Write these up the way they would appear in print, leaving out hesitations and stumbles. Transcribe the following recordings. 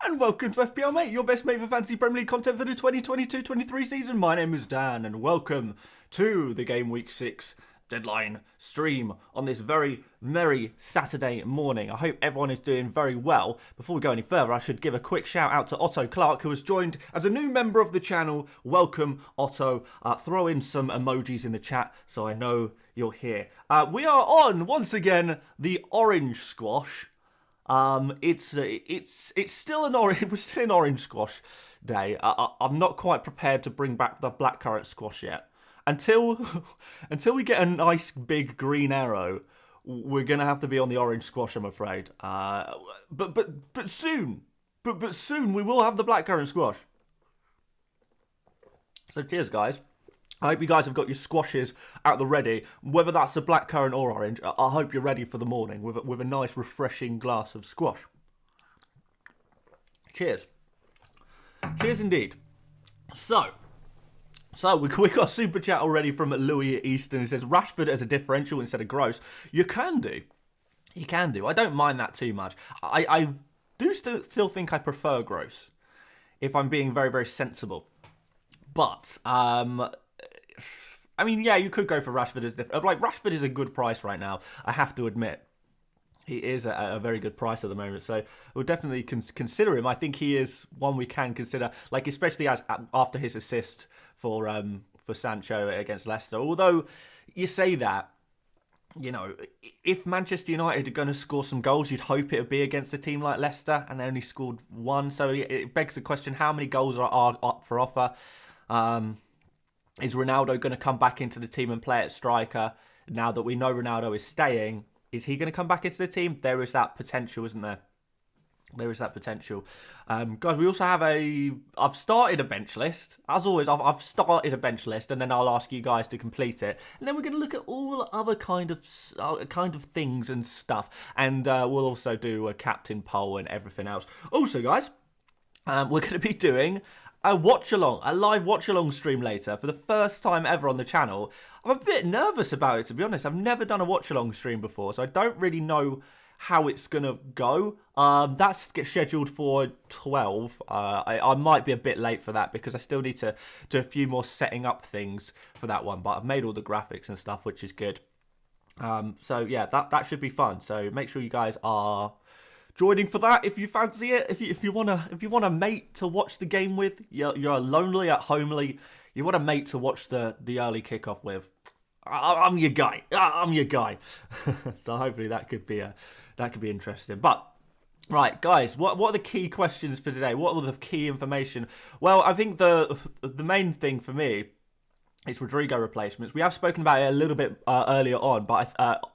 And welcome to FPL Mate, your best mate for fantasy Premier League content for the 2022-23 season. My name is Dan, and welcome to the Gameweek 6 deadline stream on this very merry Saturday morning. I hope everyone is doing very well. Before we go any further, I should give a quick shout out to Otto Clark, who has joined as a new member of the channel. Welcome, Otto. Throw in some emojis in the chat so I know you're here. We are on, once again, the orange squash. It's still an orange. We're still in orange squash day. I'm not quite prepared to bring back the blackcurrant squash yet. Until we get a nice big green arrow, we're gonna have to be on the orange squash, I'm afraid. But soon we will have the blackcurrant squash. So cheers, guys. I hope you guys have got your squashes out the ready, whether that's a blackcurrant or orange. I hope you're ready for the morning with a nice, refreshing glass of squash. Cheers. Cheers indeed. So we got a super chat already from Louis Easton, who says, Rashford as a differential instead of Gross. You can do. You can do. I don't mind that too much. I do still think I prefer Gross, if I'm being very, very sensible. But, I mean, yeah, you could go for Rashford as different. Like, Rashford is a good price right now, I have to admit. He is at a very good price at the moment, so we'll definitely consider him. I think he is one we can consider, like especially as after his assist for Sancho against Leicester. Although you say that, you know, if Manchester United are going to score some goals, you'd hope it would be against a team like Leicester, and they only scored one. So it begs the question: how many goals are up for offer? Is Ronaldo going to come back into the team and play at striker now that we know Ronaldo is staying? Is he going to come back into the team? There is that potential, isn't there? There is that potential. Guys, we also have I've started a bench list. As always, I've started a bench list, and then I'll ask you guys to complete it. And then we're going to look at all other kind of things and stuff. And we'll also do a captain poll and everything else. Also, guys, we're going to be doing a live watch-along stream later for the first time ever on the channel. I'm a bit nervous about it, to be honest. I've never done a watch-along stream before, so I don't really know how it's going to go. That's scheduled for 12. I might be a bit late for that because I still need to do a few more setting up things for that one, but I've made all the graphics and stuff, which is good. So yeah, that should be fun. So make sure you guys are joining for that if you fancy it. If you want a mate to watch the game with, you're lonely at homely, you want a mate to watch the early kickoff with, I'm your guy. I'm your guy. So hopefully that could be interesting. But right, guys, what are the key questions for today? What are the key information? Well, I think the main thing for me is Rodrigo replacements. We have spoken about it a little bit earlier on,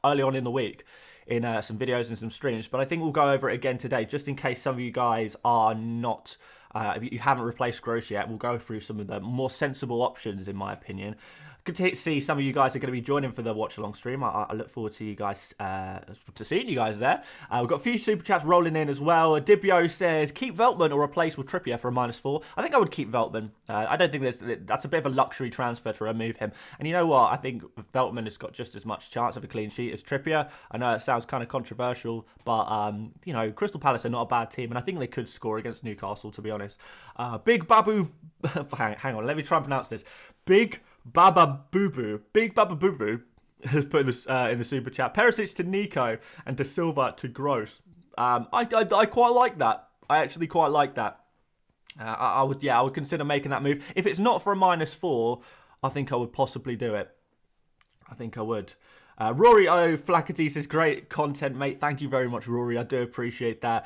early on in the week, in some videos and some streams, but I think we'll go over it again today, just in case some of you guys are not, if you haven't replaced Gross yet. We'll go through some of the more sensible options, in my opinion. Good to see some of you guys are going to be joining for the watch-along stream. I look forward to you guys, to seeing you guys there. We've got a few super chats rolling in as well. Dibio says, keep Veltman or replace with Trippier for a -4. I think I would keep Veltman. I don't think that's a bit of a luxury transfer to remove him. And you know what? I think Veltman has got just as much chance of a clean sheet as Trippier. I know it sounds kind of controversial, but, you know, Crystal Palace are not a bad team, and I think they could score against Newcastle, to be honest. Big Babu... hang on, let me try and pronounce this. Big Baba Boo Boo has put this in the super chat. Perisic to Nico and De Silva to Gross. I quite like that. I actually quite like that. I would consider making that move. If it's not for a -4, I think I would possibly do it. I think I would. Rory O. Flaherty says, great content, mate. Thank you very much, Rory. I do appreciate that.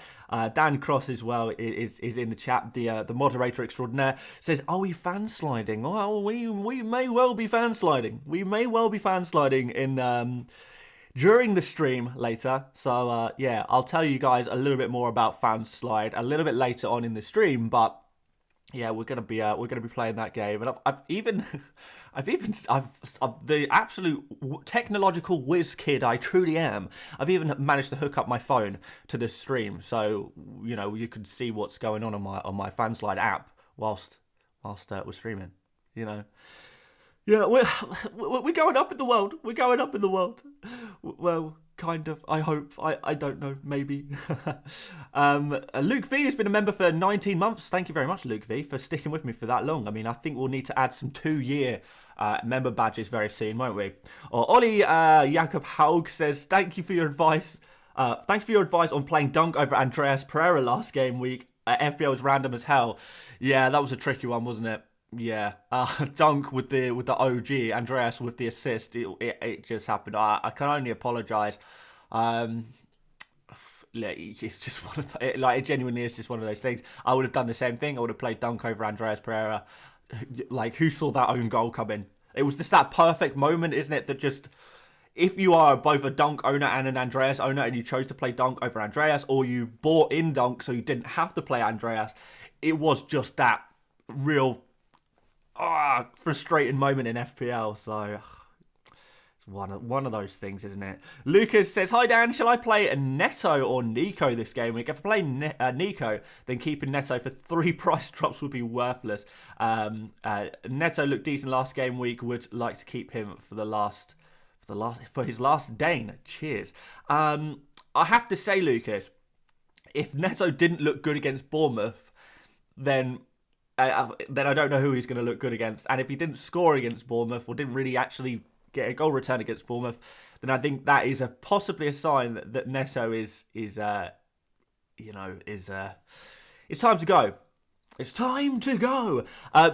Dan Cross as well is in the chat. The moderator extraordinaire says, are we fan sliding? Well, we may well be fan sliding. We may well be fan sliding in during the stream later. So yeah, I'll tell you guys a little bit more about fan slide a little bit later on in the stream, but yeah, we're gonna be playing that game, and I've the absolute technological whiz kid I truly am. I've even managed to hook up my phone to this stream, so you know you can see what's going on my Fanslide app whilst we're streaming. You know, yeah, we're going up in the world. We're going up in the world. Well, Kind of. I hope. I don't know. Maybe. Luke V has been a member for 19 months. Thank you very much, Luke V, for sticking with me for that long. I mean, I think we'll need to add some 2-year member badges very soon, won't we? Or Ollie Jakob Haug says, thank you for your advice. Thanks for your advice on playing Dunk over Andreas Pereira last game week. FPL was random as hell. Yeah, that was a tricky one, wasn't it? Yeah, Dunk with the OG, Andreas with the assist. It just happened. I can only apologise. It's just one of it genuinely is just one of those things. I would have done the same thing. I would have played Dunk over Andreas Pereira. Like, who saw that own goal come in? It was just that perfect moment, isn't it? That just, if you are both a Dunk owner and an Andreas owner, and you chose to play Dunk over Andreas, or you bought in Dunk so you didn't have to play Andreas, it was just that real frustrating moment in FPL. So it's one of those things, isn't it? Lucas says, hi Dan, shall I play Neto or Nico this game week? If I play Nico, then keeping Neto for 3 price drops would be worthless. Neto looked decent last game week. Would like to keep him for his last Dane. Cheers. I have to say, Lucas, if Neto didn't look good against Bournemouth, then I don't know who he's going to look good against. And if he didn't score against Bournemouth, or didn't really actually get a goal return against Bournemouth, then I think that is possibly a sign that Neto is it's time to go. It's time to go.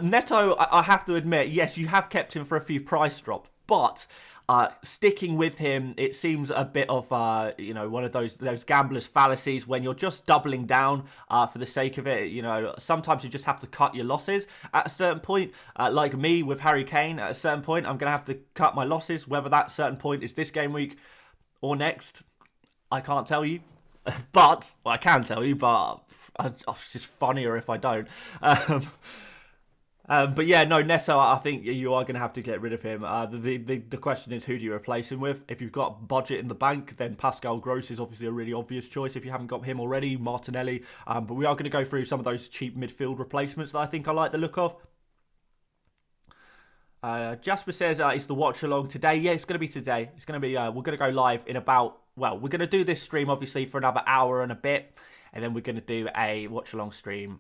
Neto, I have to admit, yes, you have kept him for a few price drops, but sticking with him, it seems a bit of one of those gamblers' fallacies when you're just doubling down for the sake of it. You know, sometimes you just have to cut your losses at a certain point. Like me with Harry Kane, at a certain point, I'm gonna have to cut my losses. Whether that certain point is this game week or next, I can't tell you. But I can tell you, but it's just funnier if I don't. But yeah, no, Neto, I think you are going to have to get rid of him. The question is, who do you replace him with? If you've got budget in the bank, then Pascal Gross is obviously a really obvious choice. If you haven't got him already, Martinelli. But we are going to go through some of those cheap midfield replacements that I think I like the look of. Jasper says it's the watch along today. Yeah, it's going to be today. It's going to be. We're going to go live in about. Well, we're going to do this stream obviously for another hour and a bit. And then we're going to do a watch-along stream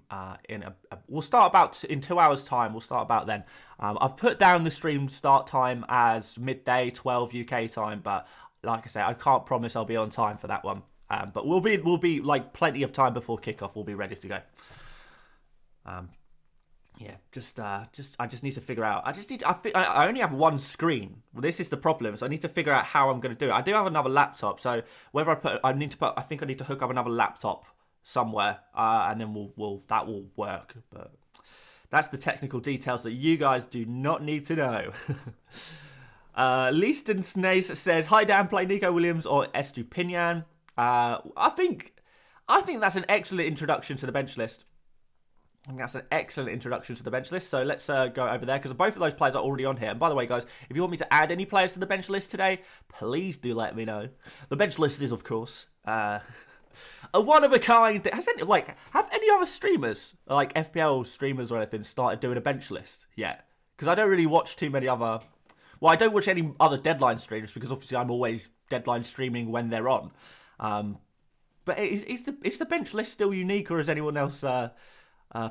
we'll start about in 2 hours' time. We'll start about then. I've put down the stream start time as midday, 12 UK time. But like I say, I can't promise I'll be on time for that one. But we'll be like plenty of time before kickoff. We'll be ready to go. Yeah, I just need to figure out. I only have one screen. Well, this is the problem. So I need to figure out how I'm going to do it. I do have another laptop. So whether I think I need to hook up another laptop somewhere, and then that will work. But that's the technical details that you guys do not need to know. Leaston Snace says, hi Dan, play Nico Williams or Estupinian. I think that's an excellent introduction to the bench list. I think that's an excellent introduction to the bench list. So let's go over there, because both of those players are already on here. And by the way, guys, if you want me to add any players to the bench list today, please do let me know. The bench list is, of course, a one-of-a-kind. Have any other streamers, like FPL streamers or anything, started doing a bench list yet? Because I don't really watch too many other. Well, I don't watch any other deadline streams because obviously I'm always deadline streaming when they're on. But is the bench list still unique, or has anyone else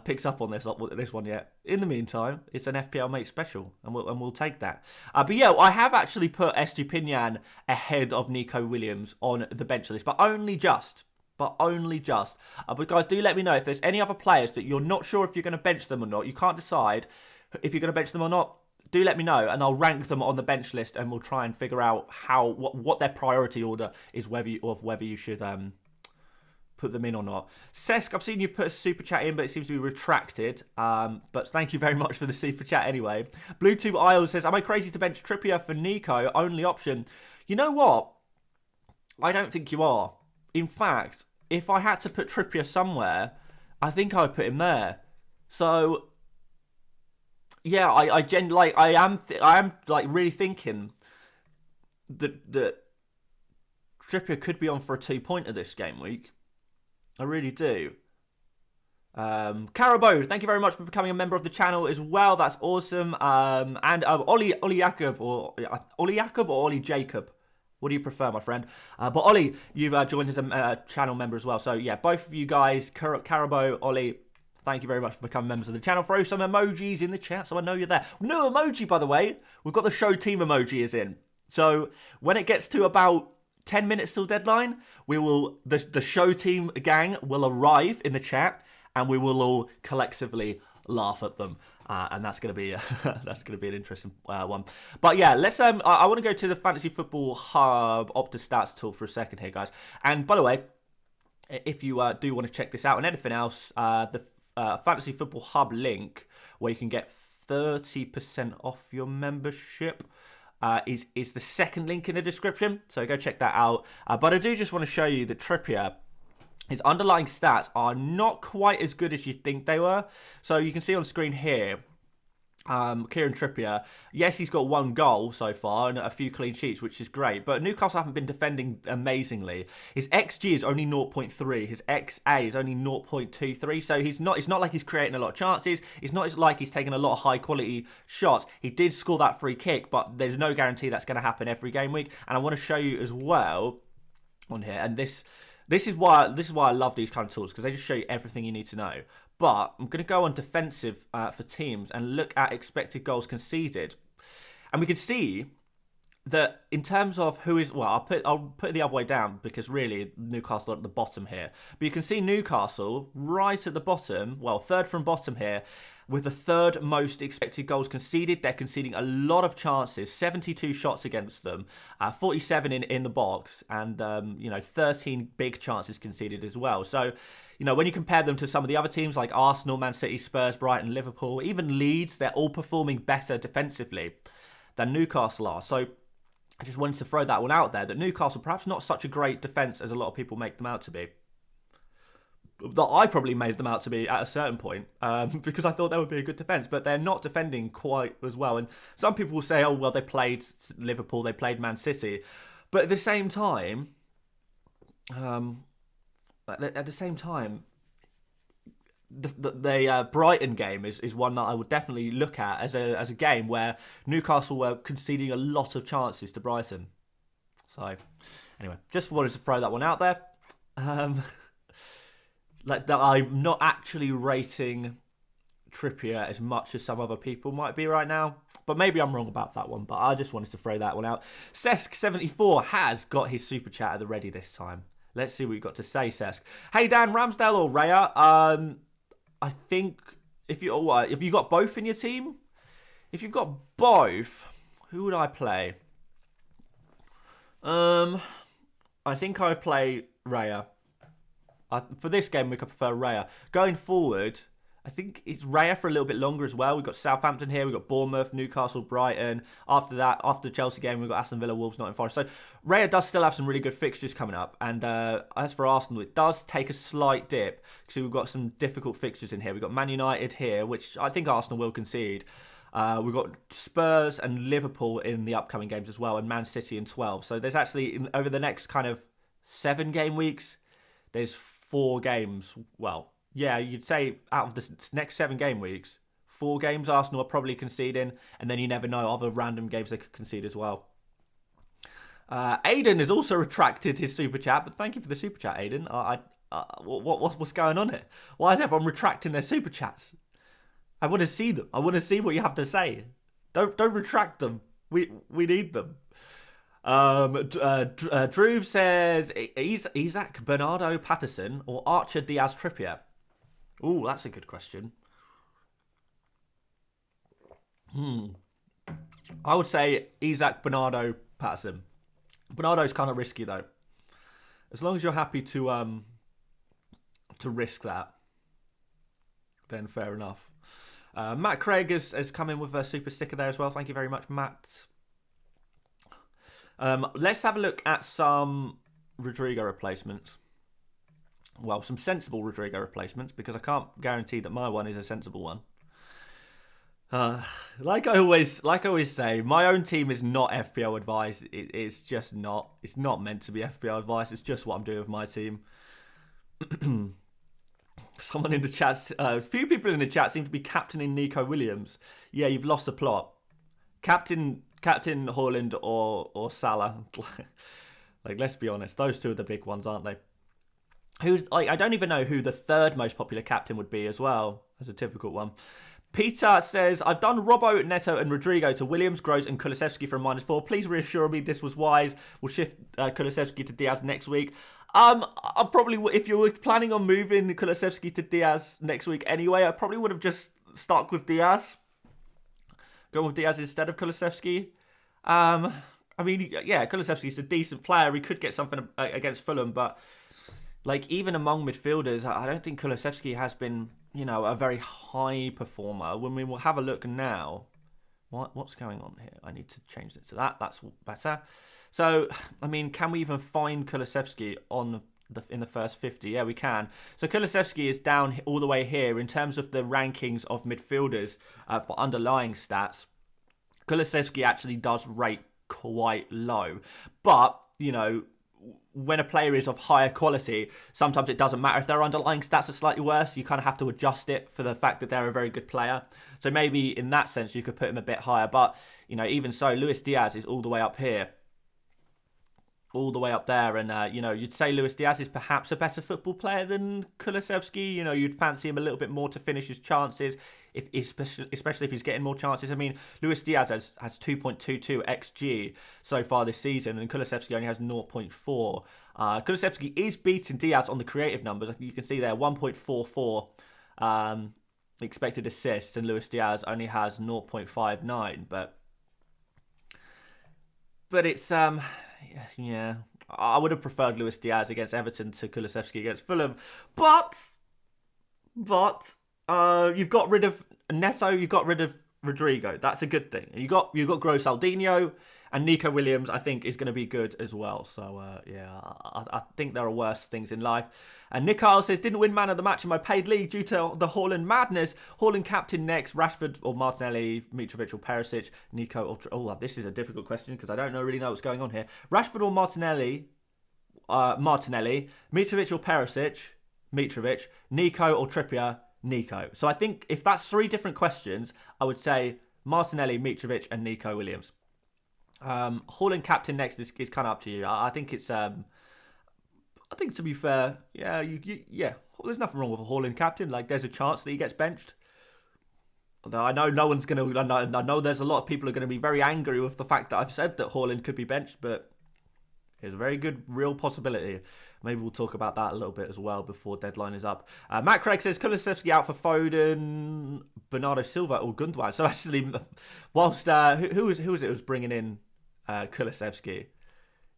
picks up on this one yet? In the meantime, it's an FPL Mate special, and we'll take that. But yeah, I have actually put Estupinian ahead of Nico Williams on the bench list, but only just. But guys, do let me know if there's any other players that you're not sure if you're going to bench them or not. You can't decide if you're going to bench them or not. Do let me know, and I'll rank them on the bench list, and we'll try and figure out what their priority order is, whether you should put them in or not. Sesk, I've seen you've put a super chat in, but it seems to be retracted. But thank you very much for the super chat anyway. Bluetooth Isles says, am I crazy to bench Trippier for Nico? Only option. You know what? I don't think you are. In fact, if I had to put Trippier somewhere, I think I would put him there. So yeah, I am really thinking that Trippier could be on for a 2-pointer this game week. I really do. Carabo, thank you very much for becoming a member of the channel as well. That's awesome. And Ollie Jakob or Ollie Jacob. What do you prefer, my friend? But Ollie, you've joined as a channel member as well. So yeah, both of you guys, Carabo, Ollie, thank you very much for becoming members of the channel. Throw some emojis in the chat so I know you're there. New emoji, by the way. We've got the show team emoji is in. So when it gets to about 10 minutes till deadline, we will the show team gang will arrive in the chat and we will all collectively laugh at them. And that's gonna be an interesting one. But yeah, let's I want to go to the Fantasy Football Hub Opta Stats tool for a second here, guys. And by the way, if you do want to check this out and anything else, the Fantasy Football Hub link where you can get 30% off your membership is the second link in the description. So go check that out. But I do just want to show you that Trippier, his underlying stats are not quite as good as you think they were. So you can see on screen here, Kieran Trippier, yes, he's got 1 goal so far and a few clean sheets, which is great. But Newcastle haven't been defending amazingly. His XG is only 0.3. His XA is only 0.23. So it's not like he's creating a lot of chances. It's not like he's taking a lot of high quality shots. He did score that free kick, but there's no guarantee that's going to happen every game week. And I want to show you as well on here, and this is why I love these kind of tools, because they just show you everything you need to know. But I'm going to go on defensive for teams and look at expected goals conceded. And we can see that in terms of who is... Well, I'll put it the other way down because really Newcastle are at the bottom here. But you can see Newcastle right at the bottom, well, third from bottom here, with the third most expected goals conceded. They're conceding a lot of chances, 72 shots against them, 47 in the box, and 13 big chances conceded as well. So, when you compare them to some of the other teams like Arsenal, Man City, Spurs, Brighton, Liverpool, even Leeds, they're all performing better defensively than Newcastle are. So I just wanted to throw that one out there, that Newcastle perhaps not such a great defence as a lot of people make them out to be. That I probably made them out to be at a certain point, because I thought that would be a good defence, but they're not defending quite as well. And some people will say, oh, well, they played Liverpool, they played Man City. But at the same time, the Brighton game is one that I would definitely look at as a game where Newcastle were conceding a lot of chances to Brighton. So, anyway, just wanted to throw that one out there. That I'm not actually rating Trippier as much as some other people might be right now. But maybe I'm wrong about that one. But I just wanted to throw that one out. Sesk74 has got his super chat at the ready this time. Let's see what you've got to say, Sesk. Hey, Dan, Ramsdale or Raya? I think if you got both in your team? If you've got both, who would I play? I think I would play Raya. For this game, we could prefer Raya. Going forward, I think it's Raya for a little bit longer as well. We've got Southampton here. We've got Bournemouth, Newcastle, Brighton. After that, after the Chelsea game, we've got Aston Villa, Wolves, Nottingham Forest. So Raya does still have some really good fixtures coming up. And as for Arsenal, it does take a slight dip. So we've got some difficult fixtures in here. We've got Man United here, which I think Arsenal will concede. We've got Spurs and Liverpool in the upcoming games as well, and Man City in 12. So there's actually, over the next kind of 7 game weeks, there's 4 games. Well, yeah, you'd say out of the next 7 game weeks, 4 games Arsenal are probably conceding, and then you never know, other random games they could concede as well. Aiden has also retracted his super chat, but thank you for the super chat, Aiden. What's going on here? Why is everyone retracting their super chats? I want to see them. I want to see what you have to say. Don't retract them. We need them. Drew says Isaac, Bernardo, Patterson, or Archer, Diaz, Trippier. Ooh, that's a good question. I would say Isaac, Bernardo, Patterson. Bernardo's kind of risky though. As long as you're happy to risk that, then fair enough. Matt Craig has come in with a super sticker there as well. Thank you very much, Matt. Let's have a look at some Rodrigo replacements. Well, some sensible Rodrigo replacements, because I can't guarantee that my one is a sensible one. Like I always say, my own team is not FPL advice. It's just not. It's not meant to be FPL advice. It's just what I'm doing with my team. Someone in the chat, a few people in the chat seem to be captaining Nico Williams. Yeah, you've lost the plot. Captain Captain Haaland or Salah. Like, let's be honest, those two are the big ones, aren't they? I don't even know who the third most popular captain would be as well. That's a difficult one. Peter says, I've done Robbo, Neto and Rodrigo to Williams, Gross and Kulusevski from -4. Please reassure me this was wise. We'll shift Kulusevski to Diaz next week. I probably, if you were planning on moving Kulusevski to Diaz next week anyway, I probably would have just stuck with Diaz. Go with Diaz instead of Kulusevski. I mean, yeah, Kulusevski's a decent player. He could get something against Fulham, but like even among midfielders, I don't think Kulusevski has been, a very high performer. When we will have a look now, what's going on here? I need to change it to that. That's better. So, I mean, can we even find Kulusevski in the first 50? Yeah, we can. So Kulusevski is down all the way here in terms of the rankings of midfielders for underlying stats. Kulusevski actually does rate quite low, but when a player is of higher quality, sometimes it doesn't matter if their underlying stats are slightly worse. You kind of have to adjust it for the fact that they're a very good player. So maybe in that sense you could put him a bit higher, but even so, Luis Diaz is all the way up here, all the way up there, and you'd say Luis Diaz is perhaps a better football player than Kulusevski. You'd fancy him a little bit more to finish his chances, especially if he's getting more chances. I mean, Luis Diaz has 2.22 xG so far this season, and Kulusevski only has 0.4. Kulusevski is beating Diaz on the creative numbers. You can see there 1.44 expected assists, and Luis Diaz only has 0.59. But it's yeah, I would have preferred Luis Diaz against Everton to Kulusevski against Fulham. But you've got rid of Neto, you've got rid of Rodrigo. That's a good thing. You got Gross, Aldinho, and Nico Williams, I think, is going to be good as well. So, I think there are worse things in life. And Nick Kyle says, didn't win man of the match in my paid league due to the Haaland madness. Haaland captain next, Rashford or Martinelli, Mitrovic or Perisic, Nico or... Oh, this is a difficult question because I don't really know what's going on here. Rashford or Martinelli, Mitrovic or Perisic, Mitrovic, Nico or Trippier, Nico. So I think if that's three different questions, I would say Martinelli, Mitrovic and Nico Williams. Haaland captain next is kind of up to you. I think it's I think to be fair, yeah, there's nothing wrong with a Haaland captain. Like, there's a chance that he gets benched. Although I know no one's gonna. I know there's a lot of people who are going to be very angry with the fact that I've said that Haaland could be benched, but it's a very good real possibility. Maybe we'll talk about that a little bit as well before deadline is up. Matt Craig says Kulusevski out for Foden, Bernardo Silva or Gundogan. So actually, whilst who was it who was bringing in Kulusevski?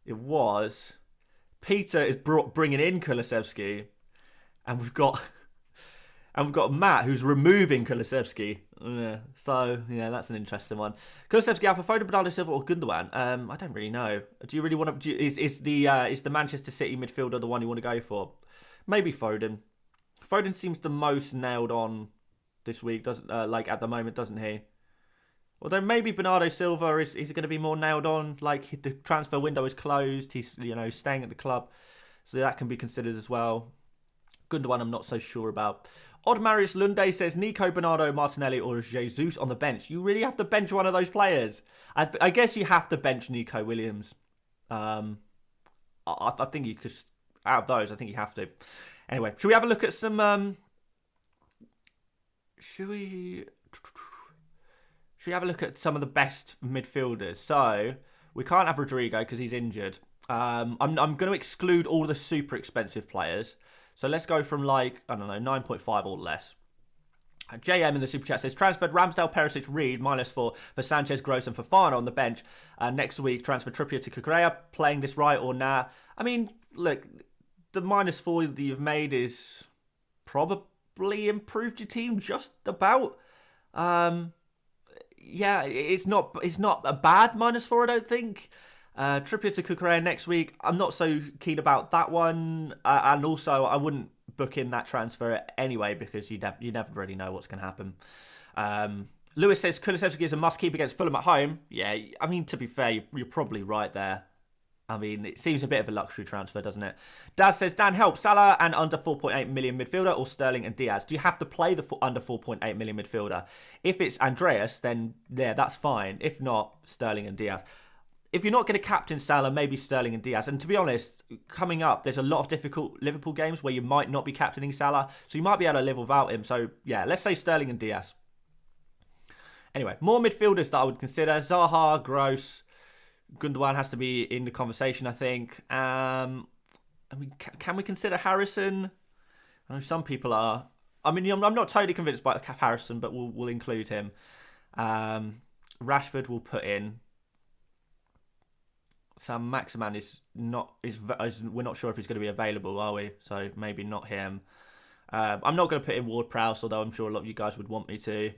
It was Peter is bringing in Kulusevski, and we've got Matt who's removing Kulusevski. So that's an interesting one. Kulusevski out for Foden, Bernardo Silva or Gundogan? I don't really know. Do you really want to? Is the Manchester City midfielder the one you want to go for? Maybe Foden. Foden seems the most nailed on this week, doesn't at the moment, doesn't he? Although maybe Bernardo Silva is going to be more nailed on. Like, the transfer window is closed. He's staying at the club, so that can be considered as well. Gundogan, I'm not so sure about. Odd Marius Lunde says Nico, Bernardo, Martinelli or Jesus on the bench. You really have to bench one of those players. I guess you have to bench Nico Williams. I think you could, out of those, I think you have to. Anyway, should we have a look at some... Should we have a look at some of the best midfielders? So, we can't have Rodrigo because he's injured. I'm going to exclude all the super expensive players. So let's go from 9.5 or less. JM in the super chat says transferred Ramsdale, Perisic, Reed -4 for Sanchez, Gross and Fofana on the bench. Next week transfer Trippier to Cucurella. Playing this right or nah? I mean, look, the -4 that you've made is probably improved your team just about. It's not a bad -4, I don't think. Trippier to Cucurella next week. I'm not so keen about that one, and also I wouldn't book in that transfer anyway because you never really know what's going to happen. Lewis says Kulusevski is a must keep against Fulham at home. Yeah, I mean, to be fair, you're probably right there. I mean, it seems a bit of a luxury transfer, doesn't it? Daz says, Dan, help. Salah and under 4.8 million midfielder or Sterling and Diaz? Do you have to play the under 4.8 million midfielder? If it's Andreas, then yeah, that's fine. If not, Sterling and Diaz. If you're not going to captain Salah, maybe Sterling and Diaz. And to be honest, coming up, there's a lot of difficult Liverpool games where you might not be captaining Salah. So you might be able to live without him. So yeah, let's say Sterling and Diaz. Anyway, more midfielders that I would consider. Zaha, Gross. Gundogan has to be in the conversation, I think. I mean, can we consider Harrison? I know some people are. I mean, I'm not totally convinced by Harrison, but we'll include him. Rashford will put in. Sam Maximan is we're not sure if he's going to be available, are we? So maybe not him. I'm not going to put in Ward-Prowse, although I'm sure a lot of you guys would want me to.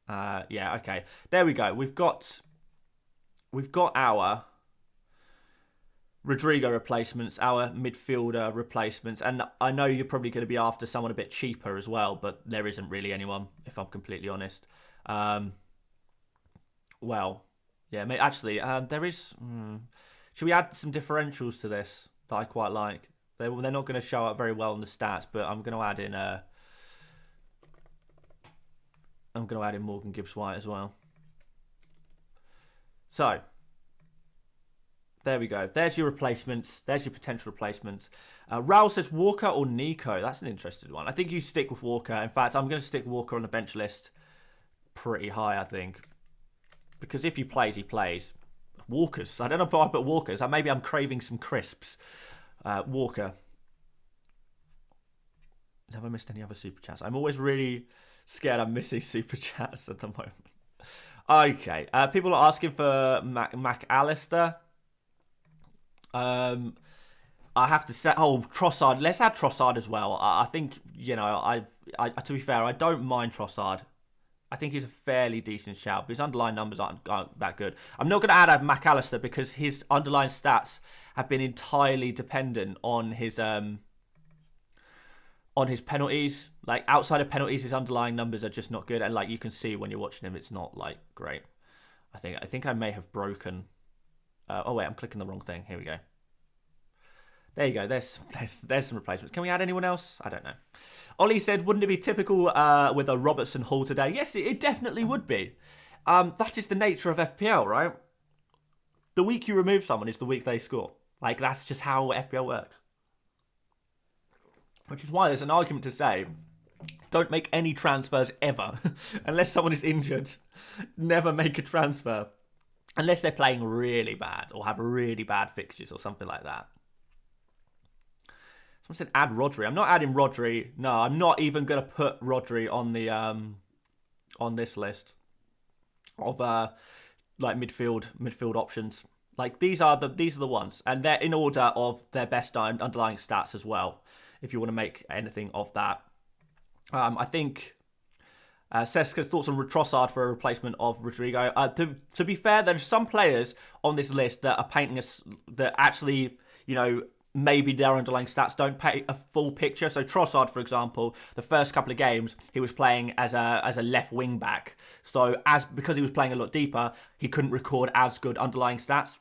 Yeah, okay. There we go. We've got our Rodrigo replacements, our midfielder replacements, and I know you're probably going to be after someone a bit cheaper as well, but there isn't really anyone, if I'm completely honest. Well, yeah, actually, there is. Should we add some differentials to this that I quite like? They're not going to show up very well in the stats, but I'm going to add in. I'm going to add in Morgan Gibbs-White as well. So, there we go. There's your replacements. There's your potential replacements. Raul says Walker or Nico. That's an interesting one. I think you stick with Walker. In fact, I'm going to stick Walker on the bench list pretty high, I think. Because if he plays, he plays. Walkers. I don't know why I put Walkers. Maybe I'm craving some crisps. Walker. Have I missed any other super chats? I'm always really scared I'm missing super chats at the moment. Okay. People are asking for McAllister. I have to say, Trossard. Let's add Trossard as well. I think, you know, to be fair, I don't mind Trossard. I think he's a fairly decent shout, but his underlying numbers aren't that good. I'm not going to add McAllister because his underlying stats have been entirely dependent on his penalties. Like, outside of penalties, his underlying numbers are just not good. And like you can see when you're watching him, it's not like great. I think I may have broken. Oh wait, I'm clicking the wrong thing. Here we go. There you go. There's some replacements. Can we add anyone else? I don't know. Ollie said, wouldn't it be typical with a Robertson Hall today? Yes, it definitely would be. That is the nature of FPL, right? The week you remove someone is the week they score. Like, that's just how FPL works. Which is why there's an argument to say, don't make any transfers ever. Unless someone is injured, never make a transfer. Unless they're playing really bad or have really bad fixtures or something like that. Someone said add Rodri. I'm not adding Rodri. No, I'm not even going to put Rodri on the on this list of like midfield options. Like, these are the ones, and they're in order of their best underlying stats as well. If you want to make anything of that, I think Seska's thoughts on Trossard for a replacement of Rodrigo. To be fair, there's some players on this list that are painting us that actually, you know, maybe their underlying stats don't paint a full picture. So Trossard, for example, the first couple of games he was playing as a left wing back. So because he was playing a lot deeper, he couldn't record as good underlying stats.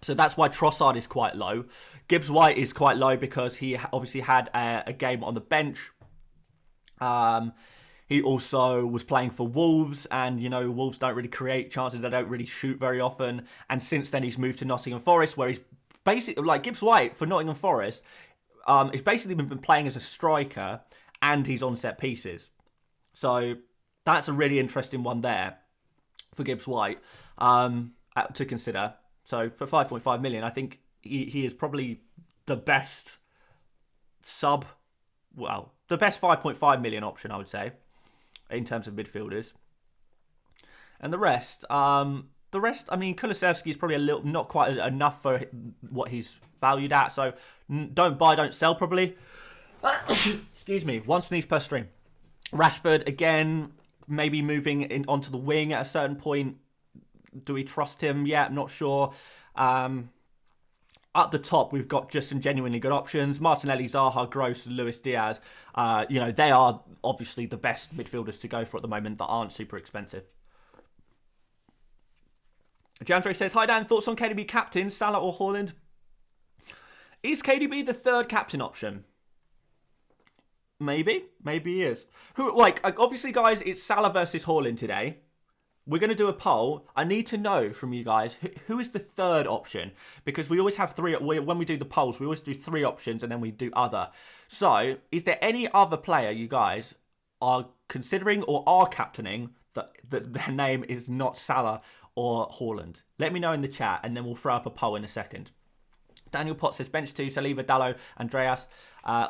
So that's why Trossard is quite low. Gibbs-White is quite low because he obviously had a game on the bench. He also was playing for Wolves, and, you know, Wolves don't really create chances. They don't really shoot very often. And since then, he's moved to Nottingham Forest, where he's basically, like, Gibbs-White for Nottingham Forest, he's basically been playing as a striker, and he's on set pieces. So that's a really interesting one there for Gibbs-White to consider. So for 5.5 million, I think he is probably the best the best 5.5 million option, I would say, in terms of midfielders. And the rest, I mean, Kulusevski is probably not quite enough for what he's valued at. So don't buy, don't sell, probably. Excuse me, one sneeze per stream. Rashford, again, maybe moving onto the wing at a certain point. Do we trust him? Yeah, not sure. At the top, we've got just some genuinely good options. Martinelli, Zaha, Gross, Luis Diaz. You know, they are obviously the best midfielders to go for at the moment that aren't super expensive. Jandre says, hi Dan, thoughts on KDB captain, Salah or Haaland? Is KDB the third captain option? Maybe he is. Obviously, guys, it's Salah versus Haaland today. We're going to do a poll. I need to know from you guys who is the third option, because we always have three. When we do the polls, we always do three options and then we do other. So, is there any other player you guys are considering or are captaining that their name is not Salah or Haaland? Let me know in the chat, and then we'll throw up a poll in a second. Daniel Potts says bench 2, Saliba, Dallo, Andreas.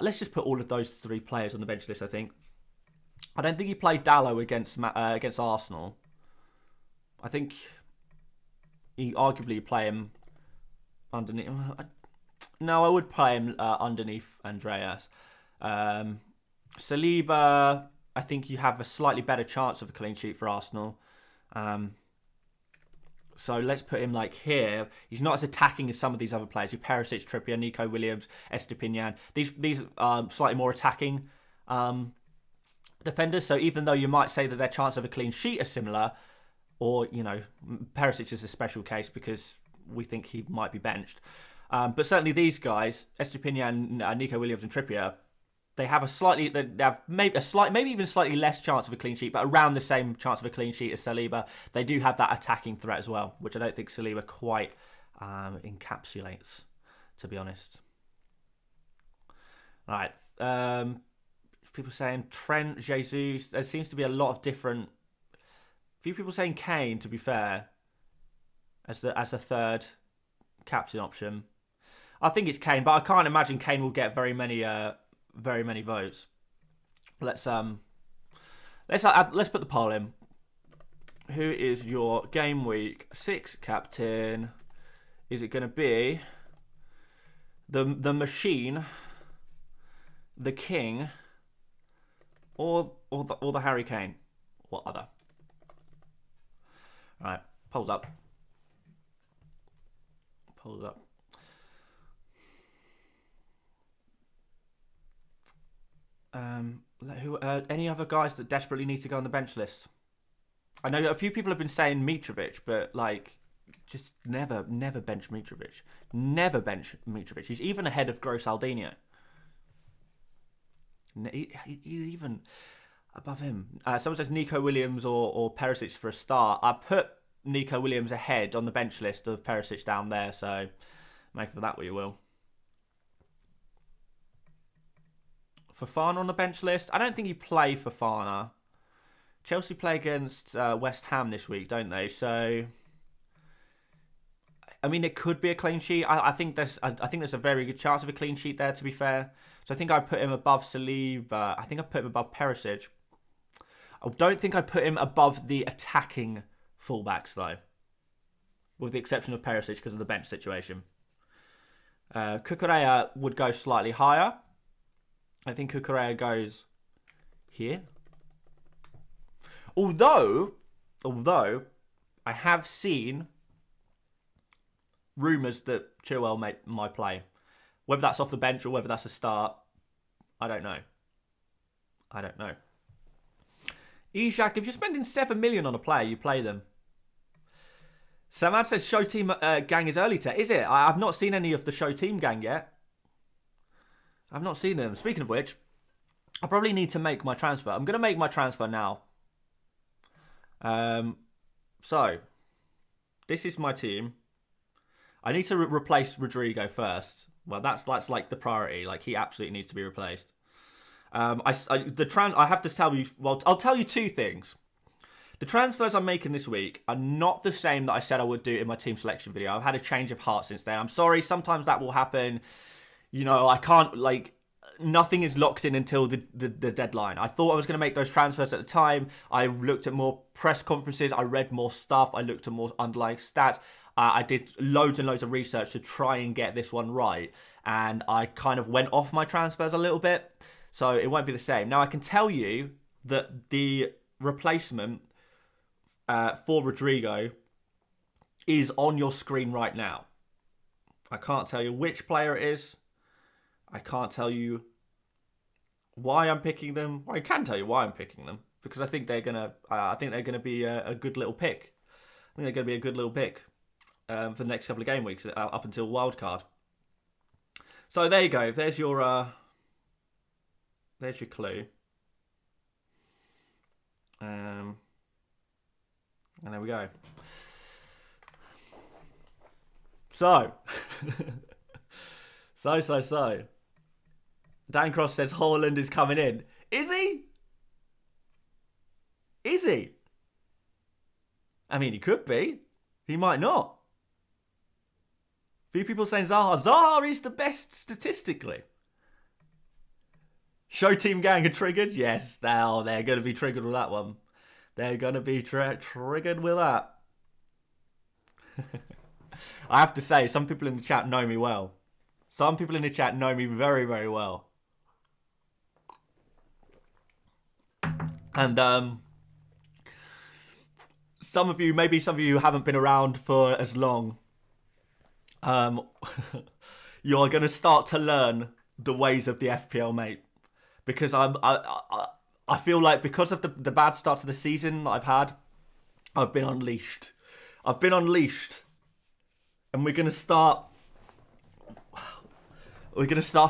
Let's just put all of those three players on the bench list, I think. I don't think he played Dallo against Arsenal. I think he arguably play him underneath. No, I would play him underneath Andreas. Saliba, I think you have a slightly better chance of a clean sheet for Arsenal. So let's put him like here. He's not as attacking as some of these other players. Your Perisic, Trippier, Nico Williams, Estepinian. These are slightly more attacking defenders. So even though you might say that their chance of a clean sheet are similar, or, you know, Perisic is a special case because we think he might be benched. But certainly these guys, Estepinian, Nico Williams and Trippier, they have maybe even slightly less chance of a clean sheet, but around the same chance of a clean sheet as Saliba. They do have that attacking threat as well, which I don't think Saliba quite encapsulates, to be honest. All right. People saying Trent, Jesus. There seems to be a lot of different... A few people saying Kane, to be fair, as the third captain option. I think it's Kane, but I can't imagine Kane will get very many votes. Let's put the poll in. Who is your Gameweek 6 captain? Is it going to be the machine, the king, or the Harry Kane? What other? All right, polls up. Polls up. Any other guys that desperately need to go on the bench list? I know a few people have been saying Mitrovic, but just never bench Mitrovic. Never bench Mitrovic. He's even ahead of Gross Aldinho. He's even above him. Someone says Nico Williams or Perisic for a start. I put Nico Williams ahead on the bench list of Perisic down there, so make of that what you will. Fofana on the bench list. I don't think you play Fofana. Chelsea play against West Ham this week, don't they? So, I mean, it could be a clean sheet. I think there's a very good chance of a clean sheet there, to be fair. So I think I put him above Saliba. I think I put him above Perisic. I don't think I put him above the attacking fullbacks, though, with the exception of Perisic because of the bench situation. Cucurella would go slightly higher. I think Cucurella goes here. Although I have seen rumours that Chilwell might play. Whether that's off the bench or whether that's a start, I don't know. Ishak, if you're spending 7 million on a player, you play them. Samad says show team gang is early to. Is it? I've not seen any of the show team gang yet. I've not seen them. Speaking of which, I probably need to make my transfer. I'm going to make my transfer now. So, this is my team. I need to replace Rodrigo first. Well, that's like the priority. Like, he absolutely needs to be replaced. I have to tell you. Well, I'll tell you two things. The transfers I'm making this week are not the same that I said I would do in my team selection video. I've had a change of heart since then. I'm sorry. Sometimes that will happen. You know, I can't, nothing is locked in until the deadline. I thought I was going to make those transfers at the time. I looked at more press conferences. I read more stuff. I looked at more underlying stats. I did loads and loads of research to try and get this one right. And I kind of went off my transfers a little bit. So it won't be the same. Now, I can tell you that the replacement for Rodrigo is on your screen right now. I can't tell you which player it is. I can't tell you why I'm picking them. Well, I can tell you why I'm picking them because I think they're gonna. I think they're gonna be a good little pick. I think they're gonna be a good little pick. for the next couple of game weeks up until wildcard. So there you go. There's your clue. And there we go. So, so. Dan Cross says Haaland is coming in. Is he? Is he? I mean, he could be. He might not. Few people saying Zaha. Zaha is the best statistically. Show Team Gang are triggered? Yes, they're going to be triggered with that one. They're going to be triggered with that. I have to say, some people in the chat know me well. Some people in the chat know me very, very well. And maybe some of you haven't been around for as long. You're going to start to learn the ways of the FPL Mate. Because I feel like because of the bad start to the season that I've had, I've been unleashed. And we're gonna start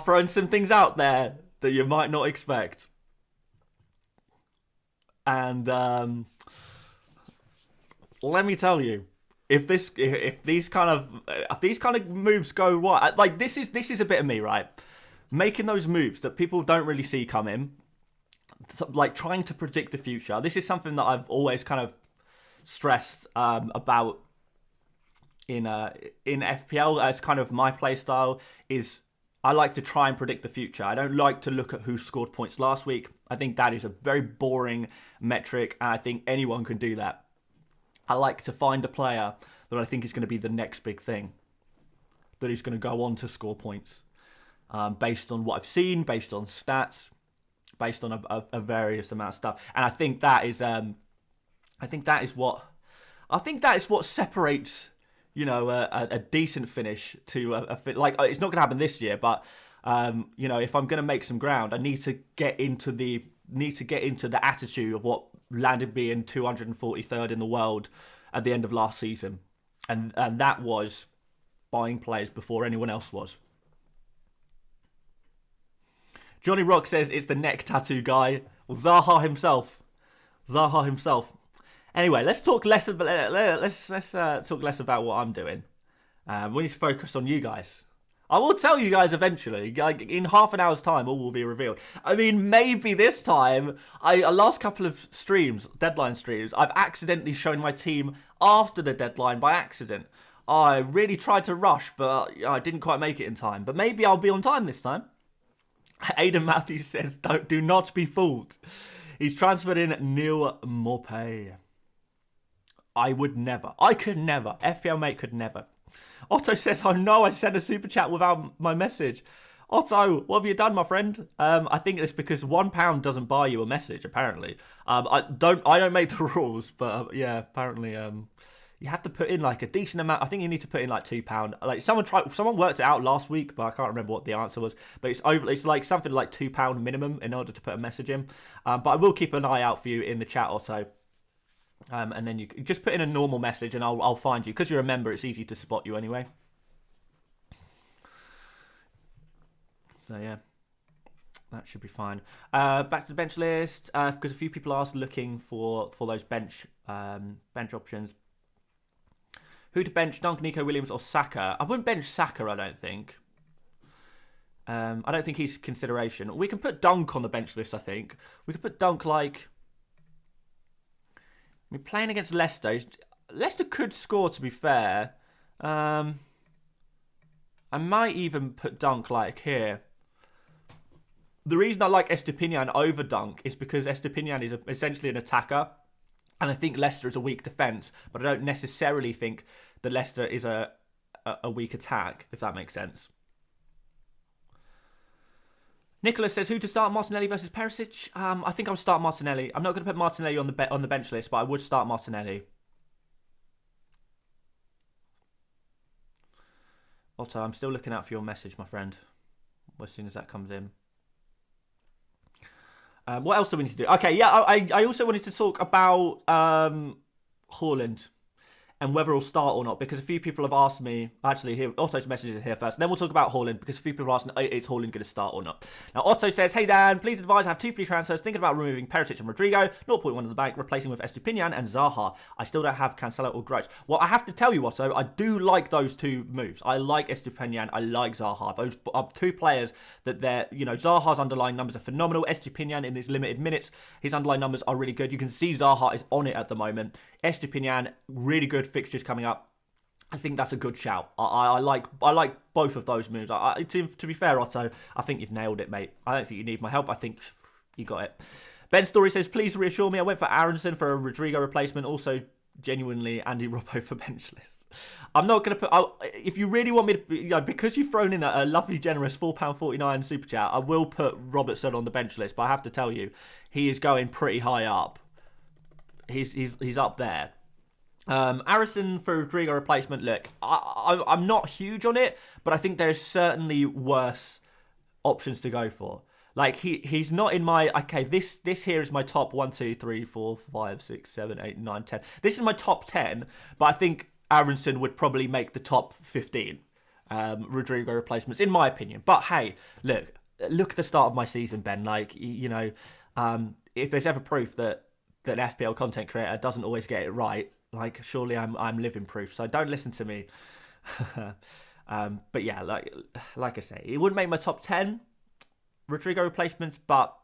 throwing some things out there that you might not expect. And let me tell you, if these kind of moves go right, like this is a bit of me, right? Making those moves that people don't really see coming, like trying to predict the future. This is something that I've always kind of stressed about in FPL as kind of my play style is I like to try and predict the future. I don't like to look at who scored points last week. I think that is a very boring metric, and I think anyone can do that. I like to find a player that I think is going to be the next big thing, that is going to go on to score points. Based on what I've seen, based on stats, based on a various amount of stuff, and I think that is what separates, you know, a decent finish to like it's not going to happen this year, but you know, if I'm going to make some ground, I need to get into the attitude of what landed me in 243rd in the world at the end of last season, and that was buying players before anyone else was. Johnny Rock says it's the neck tattoo guy. Well, Zaha himself. Anyway, let's talk less about talk less about what I'm doing. We need to focus on you guys. I will tell you guys eventually. Like in half an hour's time, all will be revealed. I mean, maybe this time. Last couple of deadline streams, I've accidentally shown my team after the deadline by accident. I really tried to rush, but I didn't quite make it in time. But maybe I'll be on time this time. Aidan Matthews says, do not be fooled. He's transferred in Neil Maupay. I could never. FPL Mate could never. Otto says, oh no, I sent a super chat without my message. Otto, what have you done, my friend? I think it's because £1 doesn't buy you a message, apparently. I don't make the rules, but yeah, apparently you have to put in like a decent amount. I think you need to put in like £2. Like someone worked it out last week, but I can't remember what the answer was. But it's like something like £2 minimum in order to put a message in. But I will keep an eye out for you in the chat, Otto. And then you just put in a normal message, and I'll find you because you're a member. It's easy to spot you anyway. So yeah, that should be fine. Back to the bench list because a few people asked looking for those bench options. Who to bench? Dunk, Nico Williams, or Saka? I wouldn't bench Saka. I don't think. I don't think he's consideration. We can put Dunk on the bench list. I think we could put Dunk like. I mean, playing against Leicester. Leicester could score. To be fair, I might even put Dunk like here. The reason I like Estepinian over Dunk is because Estepinian is essentially an attacker. And I think Leicester is a weak defence, but I don't necessarily think that Leicester is a weak attack, if that makes sense. Nicholas says, who to start, Martinelli versus Perisic? I think I'll start Martinelli. I'm not going to put Martinelli on the bench list, but I would start Martinelli. Otto, I'm still looking out for your message, my friend, as soon as that comes in. What else do we need to do? Okay, yeah, I also wanted to talk about Haaland. and whether he'll start or not, because a few people have asked me, actually, here, Otto's message is here first, and then we'll talk about Haaland, because a few people have asked, is Haaland going to start or not? Now, Otto says, hey Dan, please advise, I have 2 free transfers, thinking about removing Perisic and Rodrigo, 0.1 in the bank, replacing with Estupinian and Zaha. I still don't have Cancelo or Gross. Well, I have to tell you, Otto, I do like those 2 moves. I like Estupinian, I like Zaha. Those are 2 players that they're, Zaha's underlying numbers are phenomenal. Estupinian in these limited minutes, his underlying numbers are really good. You can see Zaha is on it at the moment. Estupinian, really good fixtures coming up. I think that's a good shout. I like both of those moves. To be fair, Otto, I think you've nailed it, mate. I don't think you need my help. I think you got it. Ben Story says, please reassure me. I went for Aronson for a Rodrigo replacement. Also, genuinely, Andy Robbo for bench list. I'm not going to put... if you really want me to... because you've thrown in a lovely, generous £4.49 super chat, I will put Robertson on the bench list. But I have to tell you, he is going pretty high up. He's up there. Aronson for Rodrigo replacement. Look, I'm not huge on it, but I think there's certainly worse options to go for. Like he's not in my this here is my top 1, 2, 3, 4, 5, 6, 7, 8, 9, 10. This is my top 10, but I think Aronson would probably make the top 15 Rodrigo replacements in my opinion. But hey, look at the start of my season, Ben. Like if there's ever proof that an FPL content creator doesn't always get it right, like surely I'm living proof. So don't listen to me. But yeah, like I say, it wouldn't make my top 10 Rodrigo replacements, but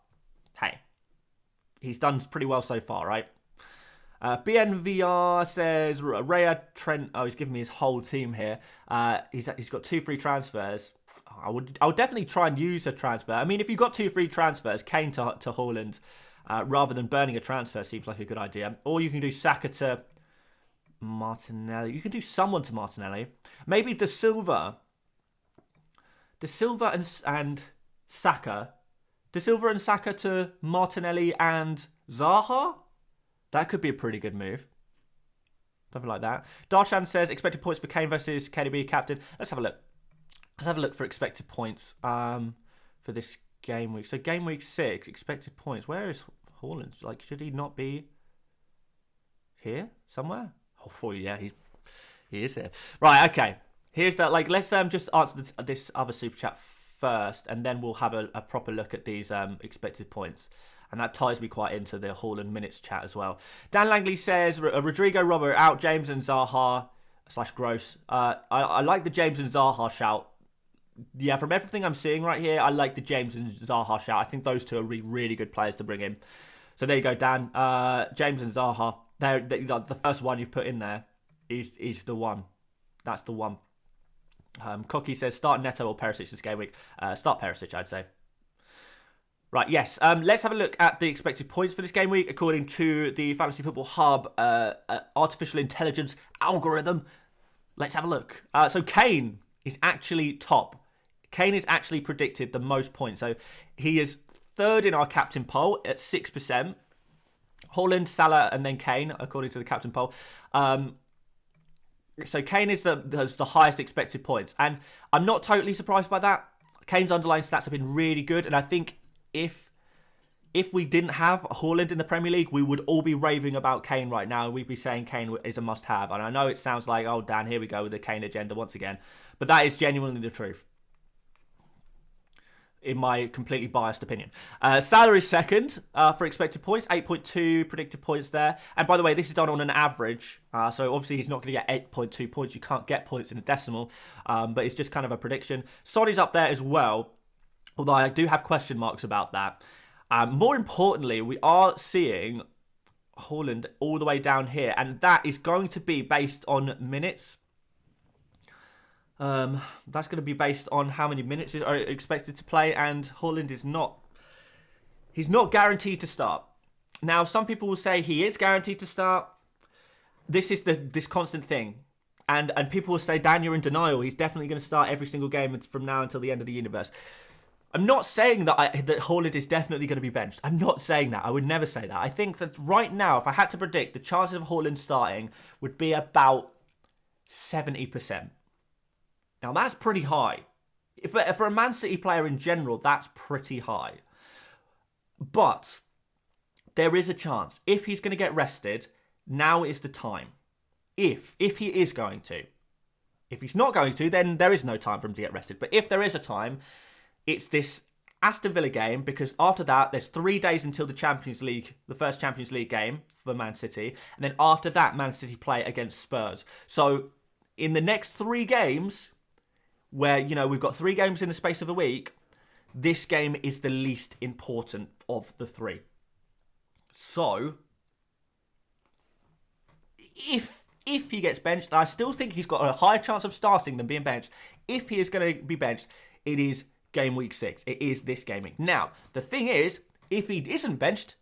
hey, he's done pretty well so far, right? BNVR says Raya Trent. Oh, he's giving me his whole team here. He's got 2 free transfers. I would definitely try and use a transfer. I mean, if you've got 2 free transfers, Kane to Haaland, rather than burning a transfer seems like a good idea. Or you can do Saka to Martinelli. You can do someone to Martinelli. Maybe De Silva and Saka. De Silva and Saka to Martinelli and Zaha. That could be a pretty good move. Something like that. Darshan says expected points for Kane versus KDB captain. Let's have a look. Let's have a look for expected points for this game week. So game week 6, expected points. Where is Haaland? Like, should he not be here somewhere? Oh yeah, he is here. Right, okay. Here's that. Like, let's just answer this other super chat first, and then we'll have a proper look at these expected points. And that ties me quite into the Haaland minutes chat as well. Dan Langley says Rodrigo, Robbo out, James and Zaha / Gross. I like the James and Zaha shout. Yeah, from everything I'm seeing right here, I like the James and Zaha shout. I think those 2 are really good players to bring in. So there you go, Dan. James and Zaha. The first one you've put in there is the one. That's the one. Cocky says start Neto or Perisic this game week. Start Perisic, I'd say. Right, yes. Let's have a look at the expected points for this game week according to the Fantasy Football Hub artificial intelligence algorithm. Let's have a look. So Kane is actually top. Kane is actually predicted the most points. So he is 3rd in our captain poll at 6%. Haaland, Salah, and then Kane, according to the captain poll. So Kane has the highest expected points. And I'm not totally surprised by that. Kane's underlying stats have been really good. And I think if we didn't have Haaland in the Premier League, we would all be raving about Kane right now. We'd be saying Kane is a must-have. And I know it sounds like, oh, Dan, here we go with the Kane agenda once again. But that is genuinely the truth, in my completely biased opinion. Salah is 2nd for expected points, 8.2 predicted points there. And by the way, this is done on an average. So obviously he's not going to get 8.2 points. You can't get points in a decimal. But it's just kind of a prediction. Son is up there as well, although I do have question marks about that. More importantly, we are seeing Haaland all the way down here. And that is going to be based on minutes. That's going to be based on how many minutes are expected to play, and Haaland is not. He's not guaranteed to start. Now, some people will say he is guaranteed to start. This is this constant thing, and people will say, Dan, you're in denial. He's definitely going to start every single game from now until the end of the universe. I'm not saying that Haaland is definitely going to be benched. I'm not saying that. I would never say that. I think that right now, if I had to predict, the chances of Haaland starting would be about 70%. Now, that's pretty high. For a Man City player in general, that's pretty high. But there is a chance. If he's going to get rested, now is the time. if he is going to. If he's not going to, then there is no time for him to get rested. But if there is a time, it's this Aston Villa game, because after that, there's 3 days until the Champions League, the first Champions League game for Man City. And then after that, Man City play against Spurs. So in the next 3 games, where, you know, we've got 3 games in the space of a week, this game is the least important of the 3. So, if he gets benched, I still think he's got a higher chance of starting than being benched. If he is going to be benched, it is game week 6. It is this game week. Now, the thing is, if he isn't benched,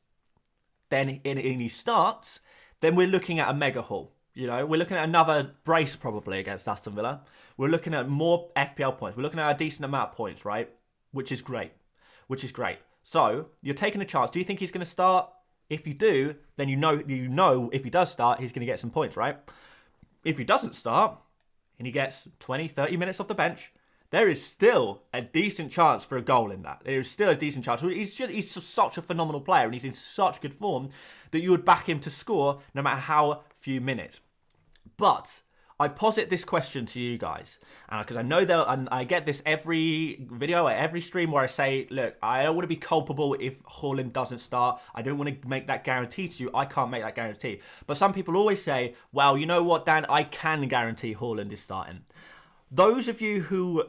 then and he starts, then we're looking at a mega haul. You know, we're looking at another brace probably against Aston Villa. We're looking at more FPL points. We're looking at a decent amount of points, right? Which is great. So, you're taking a chance. Do you think he's going to start? If you do, then you know if he does start, he's going to get some points, right? If he doesn't start, and he gets 20, 30 minutes off the bench, there is still a decent chance for a goal in that. There is still a decent chance. He's such a phenomenal player, and he's in such good form that you would back him to score no matter how few minutes. But I posit this question to you guys, because I know that, and I get this every video, every stream where I say, look, I don't want to be culpable if Haaland doesn't start. I don't want to make that guarantee to you. I can't make that guarantee. But some people always say, well, you know what, Dan, I can guarantee Haaland is starting. Those of you who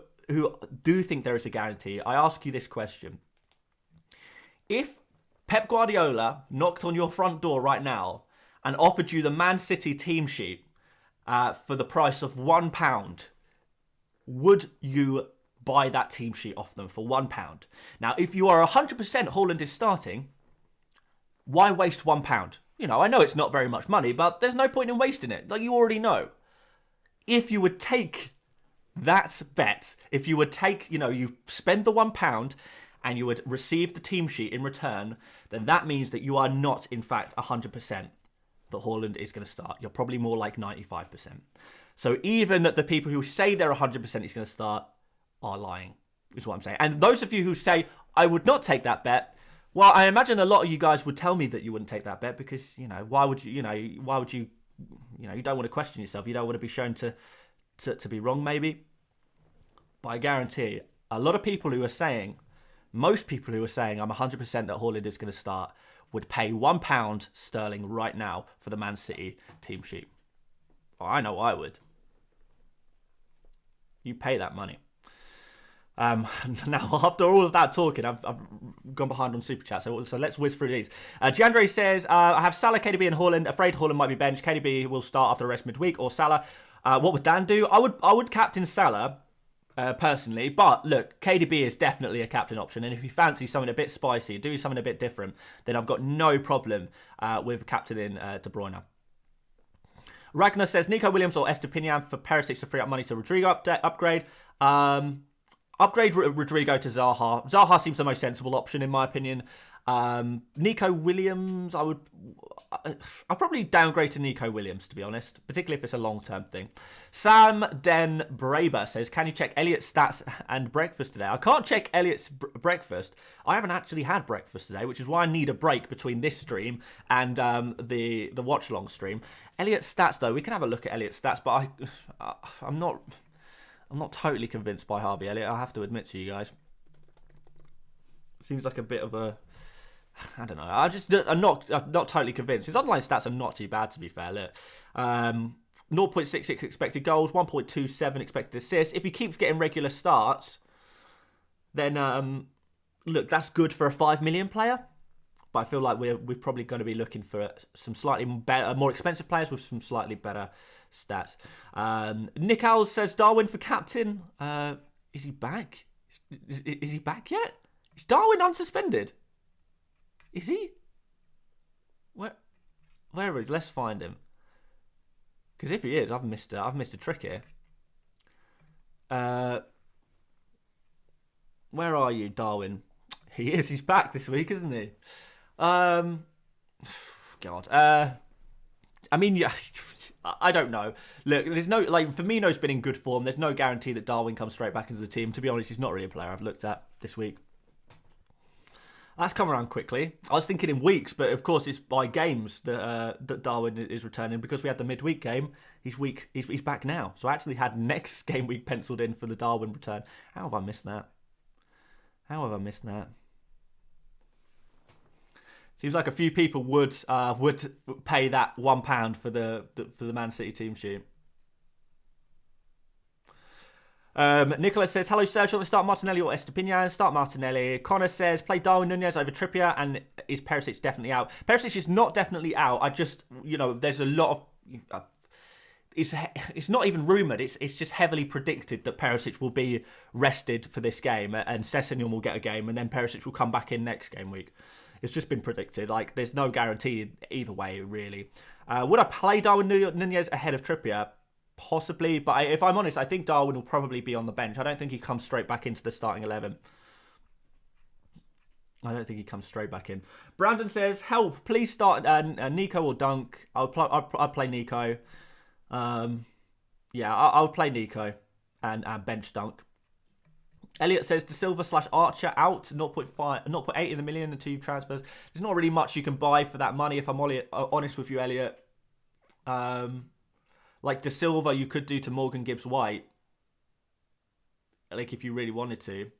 do think there is a guarantee, I ask you this question. If Pep Guardiola knocked on your front door right now and offered you the Man City team sheet for the price of £1, would you buy that team sheet off them for £1? Now, if you are 100% Haaland is starting, why waste £1? You know, I know it's not very much money, but there's no point in wasting it. Like, you already know. If you would take that bet, if you would take, you know, you spend the £1 and you would receive the team sheet in return, then that means that you are not, in fact, 100% that Haaland is going to start. You're probably more like 95%. So even that the people who say they're 100% he's going to start are lying, is what I'm saying. And those of you who say, I would not take that bet, well, I imagine a lot of you guys would tell me that you wouldn't take that bet because, you know, why would you, you don't want to question yourself. You don't want to be shown to be wrong, maybe. But I guarantee a lot of people who are saying, most people who are saying I'm 100% that Haaland is going to start would pay £1 sterling right now for the Man City team sheet. Oh, I know I would. You pay that money. Now, after all of that talking, I've gone behind on Super Chat, so let's whiz through these. Giandre says, I have Salah, KDB and Haaland. Afraid Haaland might be benched. KDB will start after the rest midweek, or Salah. What would Dan do? I would captain Salah, personally, but look, KDB is definitely a captain option, and if you fancy something a bit spicy, do something a bit different, then I've got no problem with captaining De Bruyne. Ragnar says, Nico Williams or Estepinian for Perisic to free up money to Rodrigo upgrade. Upgrade Rodrigo to Zaha. Zaha seems the most sensible option in my opinion. Nico Williams, I'll probably downgrade to Nico Williams, to be honest, particularly if it's a long-term thing. Sam Den Braber says, can you check Elliot's stats and breakfast today? I can't check Elliot's breakfast. I haven't actually had breakfast today, which is why I need a break between this stream and the watch-along stream. Elliot's stats, though, we can have a look at Elliot's stats, but I'm not totally convinced by Harvey Elliott, I have to admit to you guys. Seems like a bit of a... I don't know. I'm not totally convinced. His underlying stats are not too bad, to be fair. Look, 0.66 expected goals, 1.27 expected assists. If he keeps getting regular starts, then look, that's good for a 5 million player. But I feel like we're probably going to be looking for some slightly better, more expensive players with some slightly better stats. Nick Owls says Darwin for captain. Is he back? Is he back yet? Is Darwin unsuspended? Is he? Where is he? Let's find him. Because if he is, I've missed a trick here. Where are you, Darwin? He is. He's back this week, isn't he? God. I mean, yeah. I don't know. Look, there's no, like, Firmino's been in good form. There's no guarantee that Darwin comes straight back into the team. To be honest, he's not really a player I've looked at this week. That's come around quickly. I was thinking in weeks, but of course it's by games that Darwin is returning because we had the midweek game. He's weak. He's back now. So I actually had next game week penciled in for the Darwin return. How have I missed that? Seems like a few people would pay that £1 for the Man City team sheet. Nicholas says, hello sir, shall I start Martinelli or Estepinian? Start Martinelli. Connor says, play Darwin Nunez over Trippier, and is Perisic definitely out? Perisic is not definitely out. I just, there's a lot of... It's not even rumoured, it's just heavily predicted that Perisic will be rested for this game, and Sessegnon will get a game, and then Perisic will come back in next game week. It's just been predicted. Like, there's no guarantee either way, really. Would I play Darwin Nunez ahead of Trippier? Possibly, but if I'm honest, I think Darwin will probably be on the bench. I don't think he comes straight back into the starting 11. I don't think he comes straight back in. Brandon says, help, please start Nico or Dunk. I'll play Nico. I'll play Nico and bench Dunk. Elliot says, De Silva / Archer out, 0.8 in the million and 2 transfers. There's not really much you can buy for that money, if I'm honest with you, Elliot. Like De Silva, you could do to Morgan Gibbs-White, like if you really wanted to,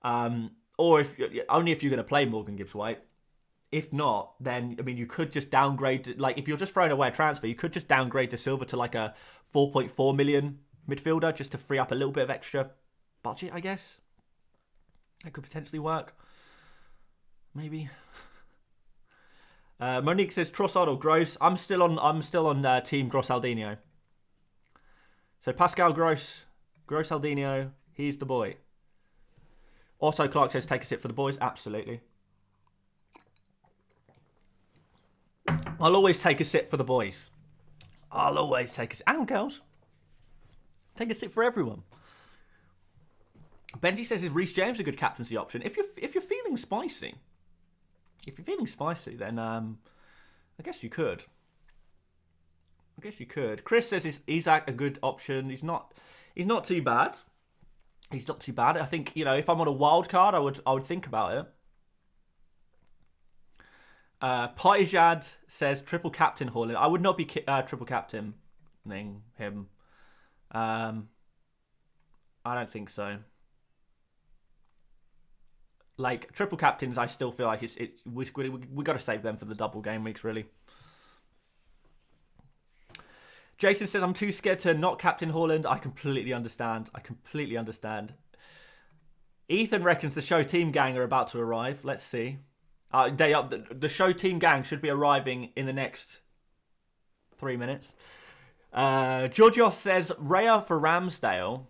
or only if you're going to play Morgan Gibbs-White. If not, then you could just downgrade. Like if you're just throwing away a transfer, you could just downgrade De Silva to like a 4.4 million midfielder just to free up a little bit of extra budget. I guess that could potentially work. Maybe. Monique says Trossard or Gross. I'm still on Team Gross-Aldinho. So Pascal Gross-Aldinho, he's the boy. Also, Clark says take a sip for the boys. Absolutely. I'll always take a sip for the boys. I'll always take a sip. And girls. Take a sip for everyone. Benji says, is Reece James a good captaincy option? If you're feeling spicy. If you're feeling spicy, then I guess you could. Chris says, is Isak a good option? He's not too bad. He's not too bad. I think, if I'm on a wild card, I would think about it. Pajad says triple captain Haaland. I would not be triple captaining him. I don't think so. Like, triple captains, I still feel like we got to save them for the double game weeks, really. Jason says, I'm too scared to not captain Haaland. I completely understand. Ethan reckons the show team gang are about to arrive. Let's see. The show team gang should be arriving in the next 3 minutes. Georgios says, Raya for Ramsdale.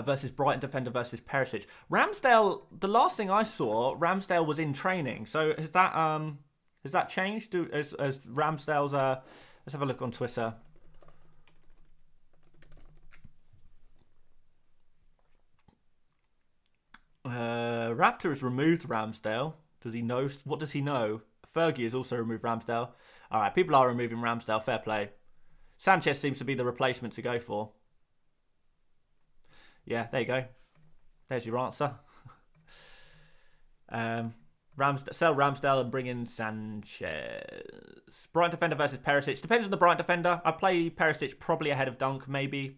Versus Brighton defender versus Perisic. Ramsdale, the last thing I saw, Ramsdale was in training. So has that changed? As Ramsdale's let's have a look on Twitter. Raptor has removed Ramsdale. Does he know? What does he know? Fergie has also removed Ramsdale. All right, people are removing Ramsdale. Fair play. Sanchez seems to be the replacement to go for. Yeah, there you go. There's your answer. Sell Ramsdale and bring in Sanchez. Brighton defender versus Perisic. Depends on the Brighton defender. I play Perisic probably ahead of Dunk, maybe.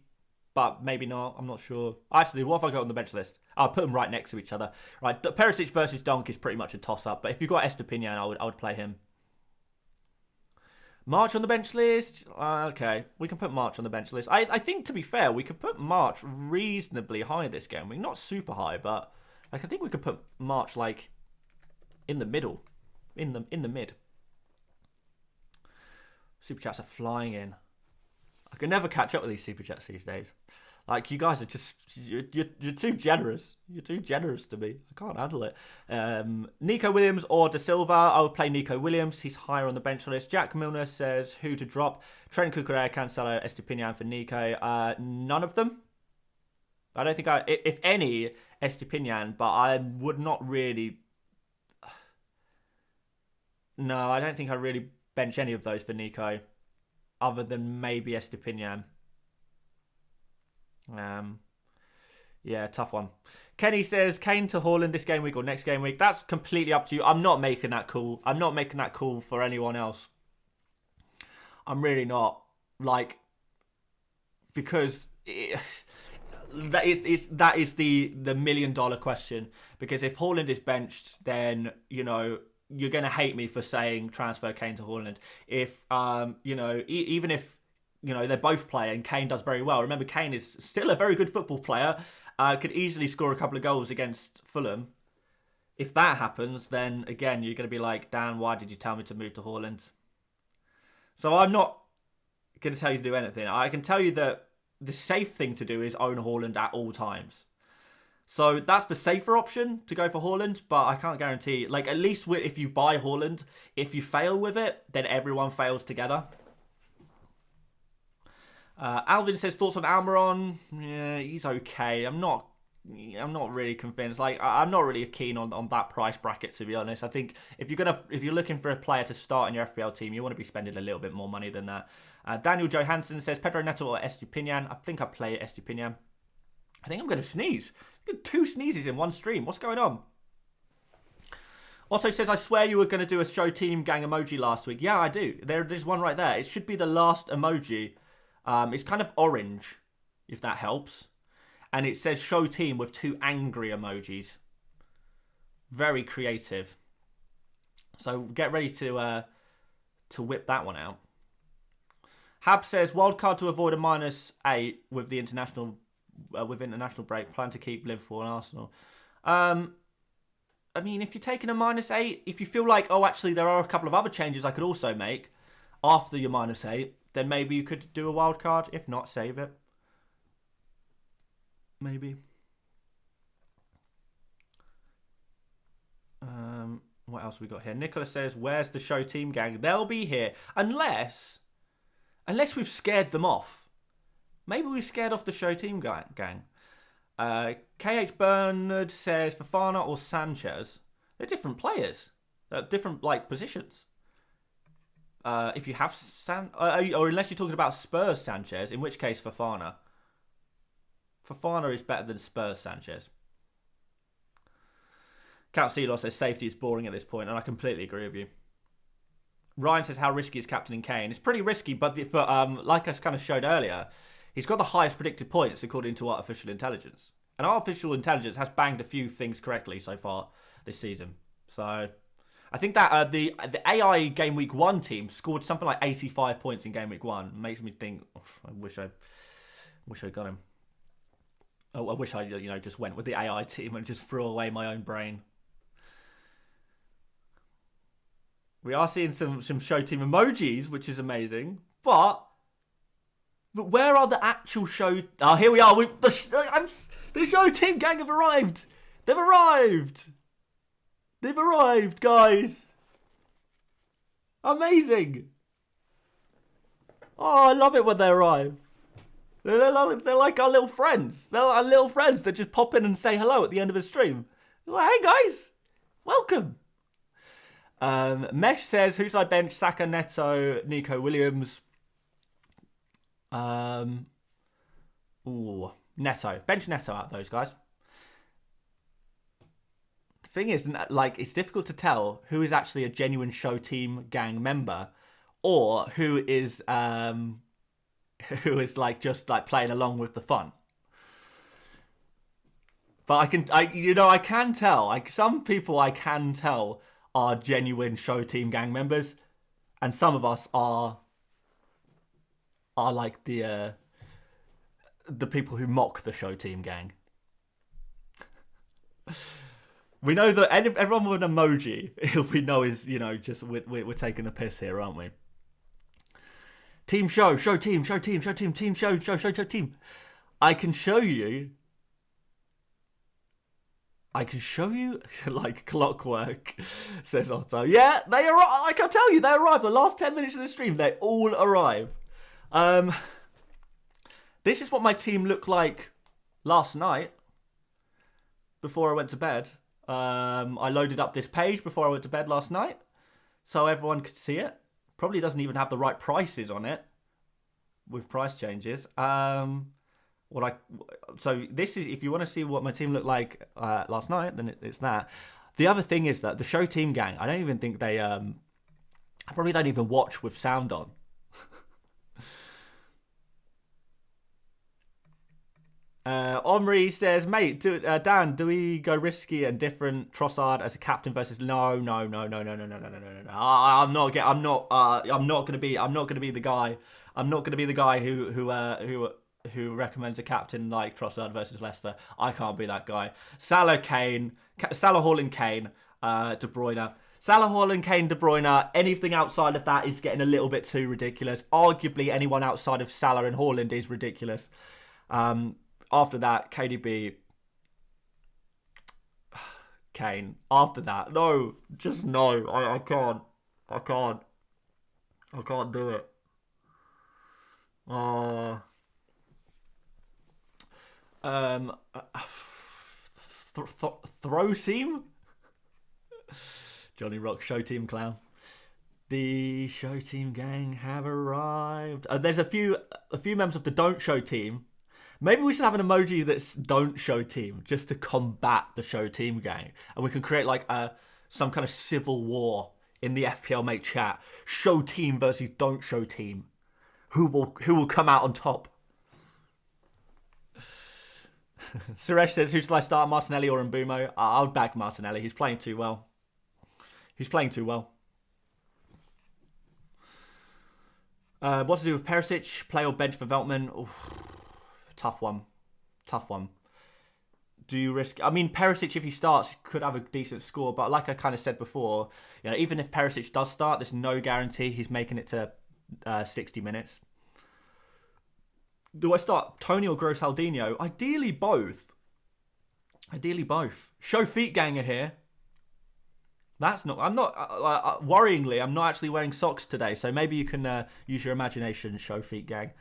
But maybe not. I'm not sure. Actually, what have I got on the bench list? I'll put them right next to each other. Right, Perisic versus Dunk is pretty much a toss-up. But if you've got Estepinian, I would play him. March on the bench list? Okay, we can put March on the bench list. I think, to be fair, we could put March reasonably high this game. I mean, not super high, but I think we could put March, like, in the middle. In the mid. Super chats are flying in. I can never catch up with these super chats these days. Like, you guys are just... You're too generous. You're too generous to me. I can't handle it. Nico Williams or De Silva. I would play Nico Williams. He's higher on the bench list. Jack Milner says, who to drop? Trent Cucurella, Cancelo, Estepinian for Nico. None of them. I don't think if any, Estepinian, but I would not really... No, I don't think I really bench any of those for Nico. Other than maybe Estepinian. Yeah, tough one. Kenny says, Kane to Haaland this game week or next game week. That's completely up to you. I'm not making that call. I'm not making that call for anyone else. I'm really not. like, because that is the $1 million question. Because if Haaland is benched, then, you know, you're going to hate me for saying transfer Kane to Haaland. If, you know, even if, you know, they're both playing, Kane does very well. Remember, Kane is still a very good football player. Could easily score a couple of goals against Fulham. If that happens, then, again, you're going to be like, Dan, why did you tell me to move to Haaland? So I'm not going to tell you to do anything. I can tell you that the safe thing to do is own Haaland at all times. So that's the safer option, to go for Haaland, but I can't guarantee. Like, at least if you buy Haaland, if you fail with it, then everyone fails together. Alvin says, thoughts on Almiron? Yeah, he's okay. I'm not really convinced. Like, I'm not really keen on that price bracket, to be honest. I think if you're looking for a player to start in your FPL team, you want to be spending a little bit more money than that. Daniel Johansson says, Pedro Neto or Estupinian? I think I play Estupinian. I think I'm going to sneeze. I got 2 sneezes in one stream. What's going on? Otto says, I swear you were going to do a show team gang emoji last week. Yeah, I do. There's one right there. It should be the last emoji. It's kind of orange, if that helps. And it says show team with 2 angry emojis. Very creative. So get ready to whip that one out. Hab says, wildcard to avoid a -8 with the international break. Plan to keep Liverpool and Arsenal. I mean, if you're taking a -8, if you feel like, oh, actually, there are a couple of other changes I could also make after your -8, then maybe you could do a wild card. If not, save it. Maybe. What else we got here? Nicholas says, where's the show team gang? They'll be here. Unless we've scared them off. Maybe we've scared off the show team gang. KH Bernard says, Fofana or Sanchez? They're different players. They're different, like, positions. If you have or unless you're talking about Spurs Sanchez, in which case Fofana. Fofana is better than Spurs Sanchez. Count Celos says safety is boring at this point, and I completely agree with you. Ryan says, how risky is captaining Kane? It's pretty risky, but like I kind of showed earlier, he's got the highest predicted points according to artificial intelligence. And artificial intelligence has banged a few things correctly so far this season. So I think that the AI Game Week 1 team scored something like 85 points in Game Week 1. Makes me think, I wish I got him. Oh, I wish I just went with the AI team and just threw away my own brain. We are seeing some show team emojis, which is amazing. But where are the actual show? Oh, here we are. The show team gang have arrived. They've arrived. They've arrived, guys. Amazing. Oh, I love it when they arrive. They're like our little friends. They're our little friends that just pop in and say hello at the end of a stream. They're like, hey, guys. Welcome. Mesh says, who should I bench? Saka, Neto, Nico Williams. Neto. Bench Neto out, those guys. The thing is, like, it's difficult to tell who is actually a genuine show team gang member or who is like just like playing along with the fun. But I can tell. Some people I can tell are genuine show team gang members, and some of us are like the people who mock the show team gang. We know that everyone with an emoji, we know is, just we're taking a piss here, aren't we? Team show team, team show team. I can show you like clockwork, says Otto. Yeah, they arrive. I can tell you, they arrive. The last 10 minutes of the stream, they all arrive. This is what my team looked like last night before I went to bed. I loaded up this page before I went to bed last night so everyone could see it. Probably doesn't even have the right prices on it with price changes. So this is, if you want to see what my team looked like last night, then it's that. The other thing is that the show team gang, I don't even think they, I probably don't even watch with sound on. Omri says, mate, Dan, do we go risky and different Trossard as a captain versus? No. I'm not gonna be the guy. I'm not gonna be the guy who recommends a captain like Trossard versus Leicester. I can't be that guy. Salah, Haaland, Kane, De Bruyne. Salah, Haaland, Kane, De Bruyne. Anything outside of that is getting a little bit too ridiculous. Arguably, anyone outside of Salah and Haaland is ridiculous. After that, KDB, Kane. After that, no, just no. I can't do it. Throw team. Johnny Rock show team clown. The show team gang have arrived. There's a few members of the don't show team. Maybe we should have an emoji that's don't show team just to combat the show team gang. And we can create like some kind of civil war in the FPL Mate chat. Show team versus don't show team. Who will come out on top? Suresh says, who shall I start, Martinelli or Mbumo? I'll back Martinelli. He's playing too well. What to do with Perisic? Play or bench for Veltman? Oof. Tough one. Do you risk... I mean, Perisic, if he starts, could have a decent score. But like I kind of said before, you know, even if Perisic does start, there's no guarantee he's making it to 60 minutes. Do I start Tony or Gross Aldinho? Ideally, both. Show feet ganger here. Worryingly, I'm not actually wearing socks today. So maybe you can use your imagination, show feet gang.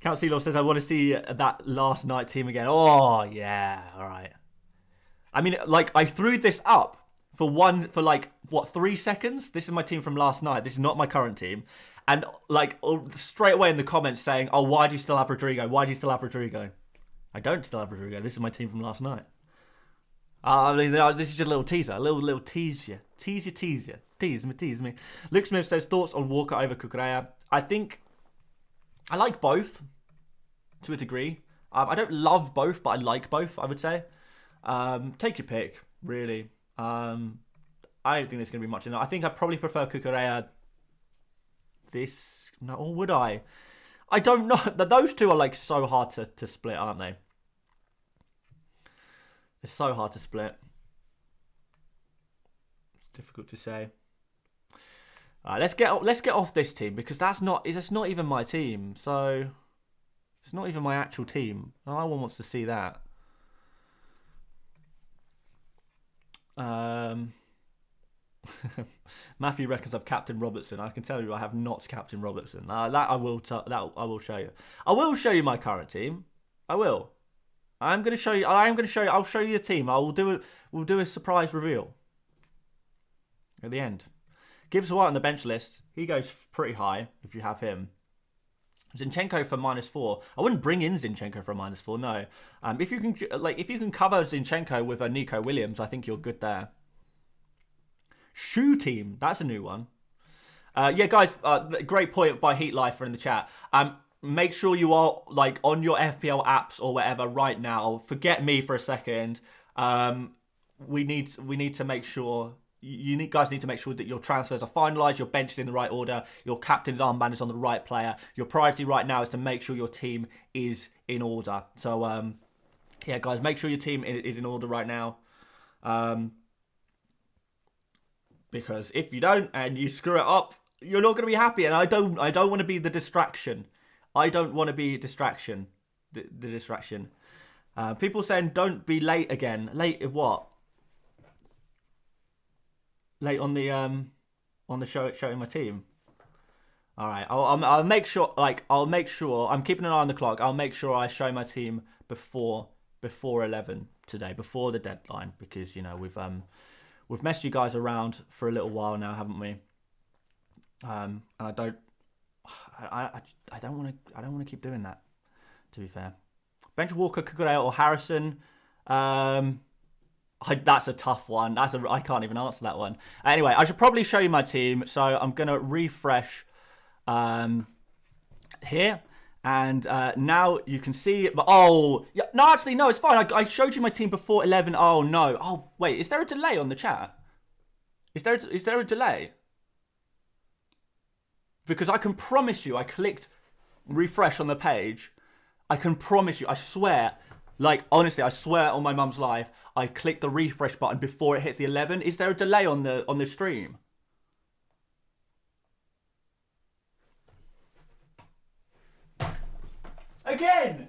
Count Sealor says, I want to see that last night team again. Oh, yeah. All right. I mean, like, I threw this up for 3 seconds? This is my team from last night. This is not my current team. And, like, straight away in the comments saying, oh, why do you still have Rodrigo? I don't still have Rodrigo. This is my team from last night. I mean, this is just a little teaser. A little tease you. Tease me. Luke Smith says, thoughts on Walker over Cucurella? I think I like both to a degree. I don't love both, but I like both, I would say. Take your pick, really. I don't think there's going to be much in it. I think I'd probably prefer Cucurella or would I? I don't know. Those two are like so hard to split, aren't they? It's so hard to split. It's difficult to say. All right, let's get off this team because that's not even my team. So it's not even my actual team. No one wants to see that. Matthew reckons I've captained Robertson. I can tell you I have not captained Robertson. That I will show you. I will show you my current team. I will. I'm going to show you. I'll show you the team. We'll do a surprise reveal at the end. Gibbs White on the bench list. He goes pretty high if you have him. Zinchenko for -4. I wouldn't bring in Zinchenko for a -4. No. If you can cover Zinchenko with a Nico Williams, I think you're good there. Shoe team. That's a new one. Yeah, guys. Great point by Heat Lifer in the chat. Make sure you are like on your FPL apps or whatever right now. Forget me for a second. We need to make sure. You guys need to make sure that your transfers are finalised, your bench is in the right order, your captain's armband is on the right player. Your priority right now is to make sure your team is in order. So, yeah, guys, make sure your team is in order right now. Because if you don't and you screw it up, you're not going to be happy. And I don't want to be the distraction. I don't want to be distraction. The distraction. People saying don't be late again. Late at what? Late on the show showing my team. All right, I'll make sure. I'm keeping an eye on the clock. I'll make sure I show my team before 11 today, before the deadline, because you know we've messed you guys around for a little while now, haven't we? And I don't want to keep doing that. To be fair, bench Walker, Cucurella, or Harrison. That's a tough one. I can't even answer that one. Anyway, I should probably show you my team. So I'm going to refresh here. And now you can see it. But, oh, yeah, no, actually, no, it's fine. I showed you my team before 11. Oh, no. Oh, wait, is there a delay on the chat? Is there a delay? Because I can promise you, I clicked refresh on the page. I can promise you, I swear, like, honestly, I swear on my mum's life, I clicked the refresh button before it hit the 11. Is there a delay on the stream? Again!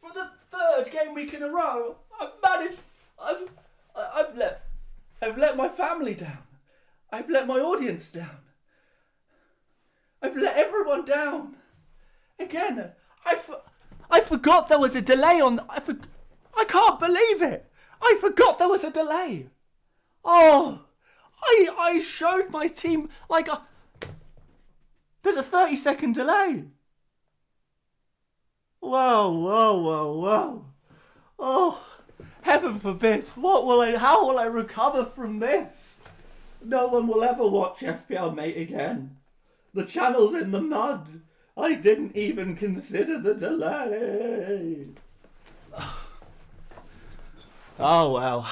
For the third game week in a row, I've let my family down. I've let my audience down. I've let everyone down. Again, I forgot there was a delay on... I can't believe it. I forgot there was a delay. Oh, I showed my team like there's a 30-second delay. Whoa. Oh, heaven forbid. How will I recover from this? No one will ever watch FPL Mate again. The channel's in the mud. I didn't even consider the delay. Oh well.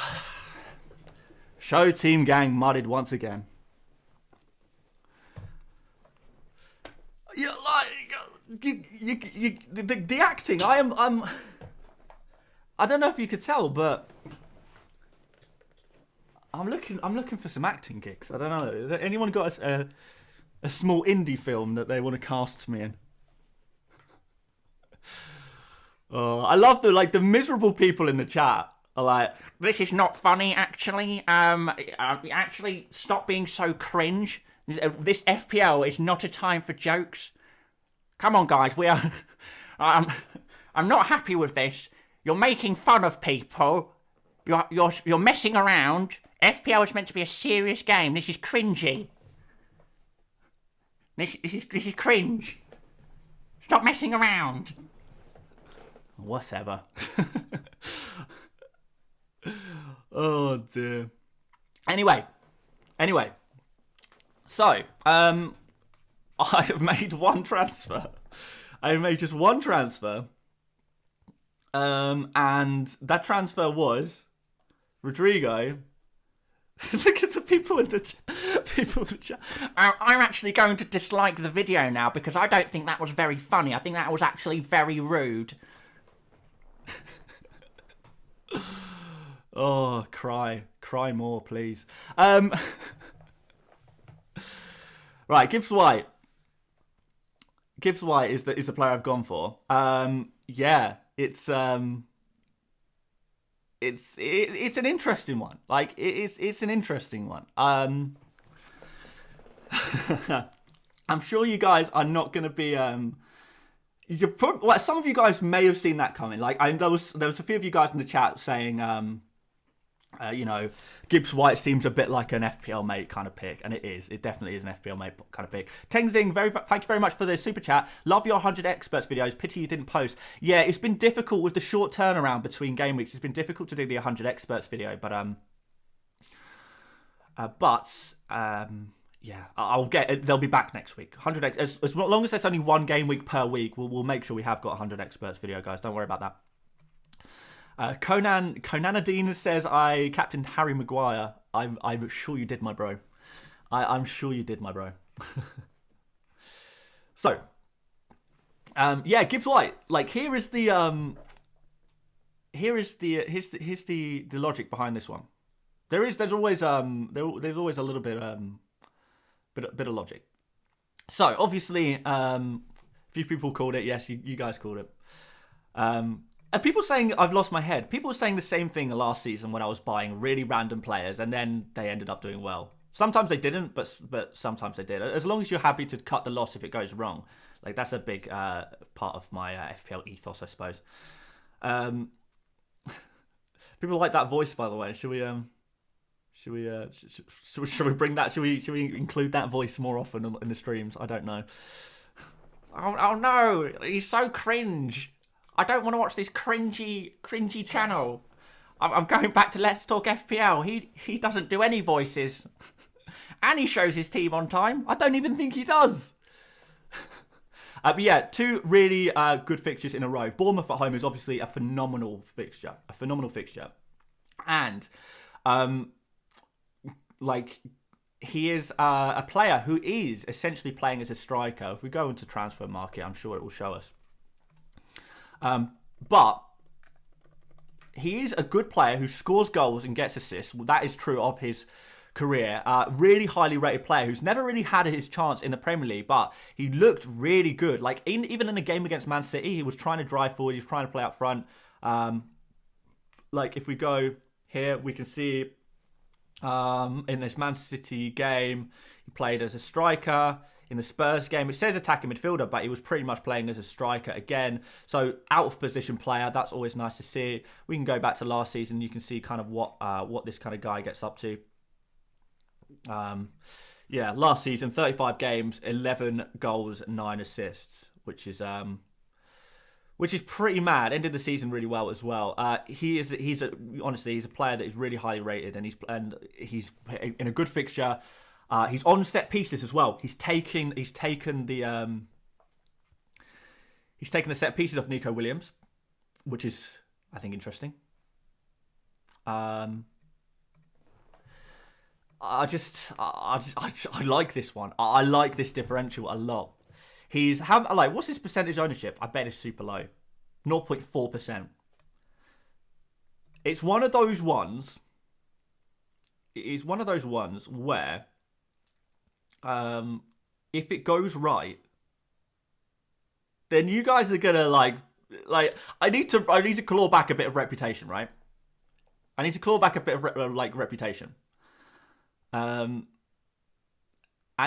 Show team gang mudded once again. You the acting. I'm. I don't know if you could tell, but I'm looking for some acting gigs. I don't know. Has anyone got a small indie film that they want to cast me in? Oh, I love the miserable people in the chat are like, this is not funny, actually. Actually, stop being so cringe. This FPL is not a time for jokes. Come on, guys, we are... I'm not happy with this. You're making fun of people. You're messing around. FPL is meant to be a serious game. This is cringy. This is cringe. Stop messing around. Whatever. Oh dear. Anyway. So, I have made one transfer. I made just one transfer. And that transfer was Rodrigo. Look at the people in the chat. I'm actually going to dislike the video now because I don't think that was very funny. I think that was actually very rude. Oh, cry more, please. Right, Gibbs White. Gibbs White is the player I've gone for. Yeah, it's an interesting one. Like it's an interesting one. I'm sure you guys are not going to be. Some of you guys may have seen that coming. Like there was a few of you guys in the chat saying, Gibbs White seems a bit like an FPL Mate kind of pick, and it is. It definitely is an FPL Mate kind of pick. Tengzing, thank you very much for the super chat. Love your 100 experts videos. Pity you didn't post. Yeah, it's been difficult with the short turnaround between game weeks. It's been difficult to do the 100 experts video, but yeah, I'll get. They'll be back next week. 100 as long as there's only one game week per week, we'll make sure we have got 100 experts video, guys. Don't worry about that. Conanadine says I captained Harry Maguire. I'm sure you did, my bro. I'm sure you did, my bro. So, yeah, Gibbs White. Like here's the logic behind this one. There's always a little bit bit of logic. So obviously, a few people called it. Yes, you guys called it. And people saying I've lost my head. People were saying the same thing last season when I was buying really random players, and then they ended up doing well. Sometimes they didn't, but sometimes they did. As long as you're happy to cut the loss if it goes wrong, like that's a big part of my FPL ethos, I suppose. People like that voice, by the way. Should we bring that? Should we include that voice more often in the streams? I don't know. Oh no, he's so cringe. I don't want to watch this cringy channel. I'm going back to Let's Talk FPL. He doesn't do any voices. And he shows his team on time. I don't even think he does. But yeah, 2 really good fixtures in a row. Bournemouth at home is obviously a phenomenal fixture. And, he is a player who is essentially playing as a striker. If we go into transfer market, I'm sure it will show us. But he is a good player who scores goals and gets assists. That is true of his career. Really highly rated player who's never really had his chance in the Premier League, but he looked really good. Like even in a game against Man City, he was trying to drive forward. He was trying to play up front. If we go here, we can see in this Man City game, he played as a striker. In the Spurs game, it says attacking midfielder, but he was pretty much playing as a striker again. So out of position player, that's always nice to see. We can go back to last season. You can see kind of what this kind of guy gets up to. Last season, 35 games, 11 goals, 9 assists, which is pretty mad. Ended the season really well as well. He's a player that is really highly rated, and he's in a good fixture. He's on set pieces as well. He's taken the set pieces off Nico Williams, which is, I think, interesting. I like this one. I like this differential a lot. What's his percentage ownership? I bet it's super low, 0.4%. It's one of those ones. It is one of those ones where, if it goes right, then you guys are gonna like. I need to claw back a bit of reputation, right? I need to claw back a bit of reputation. And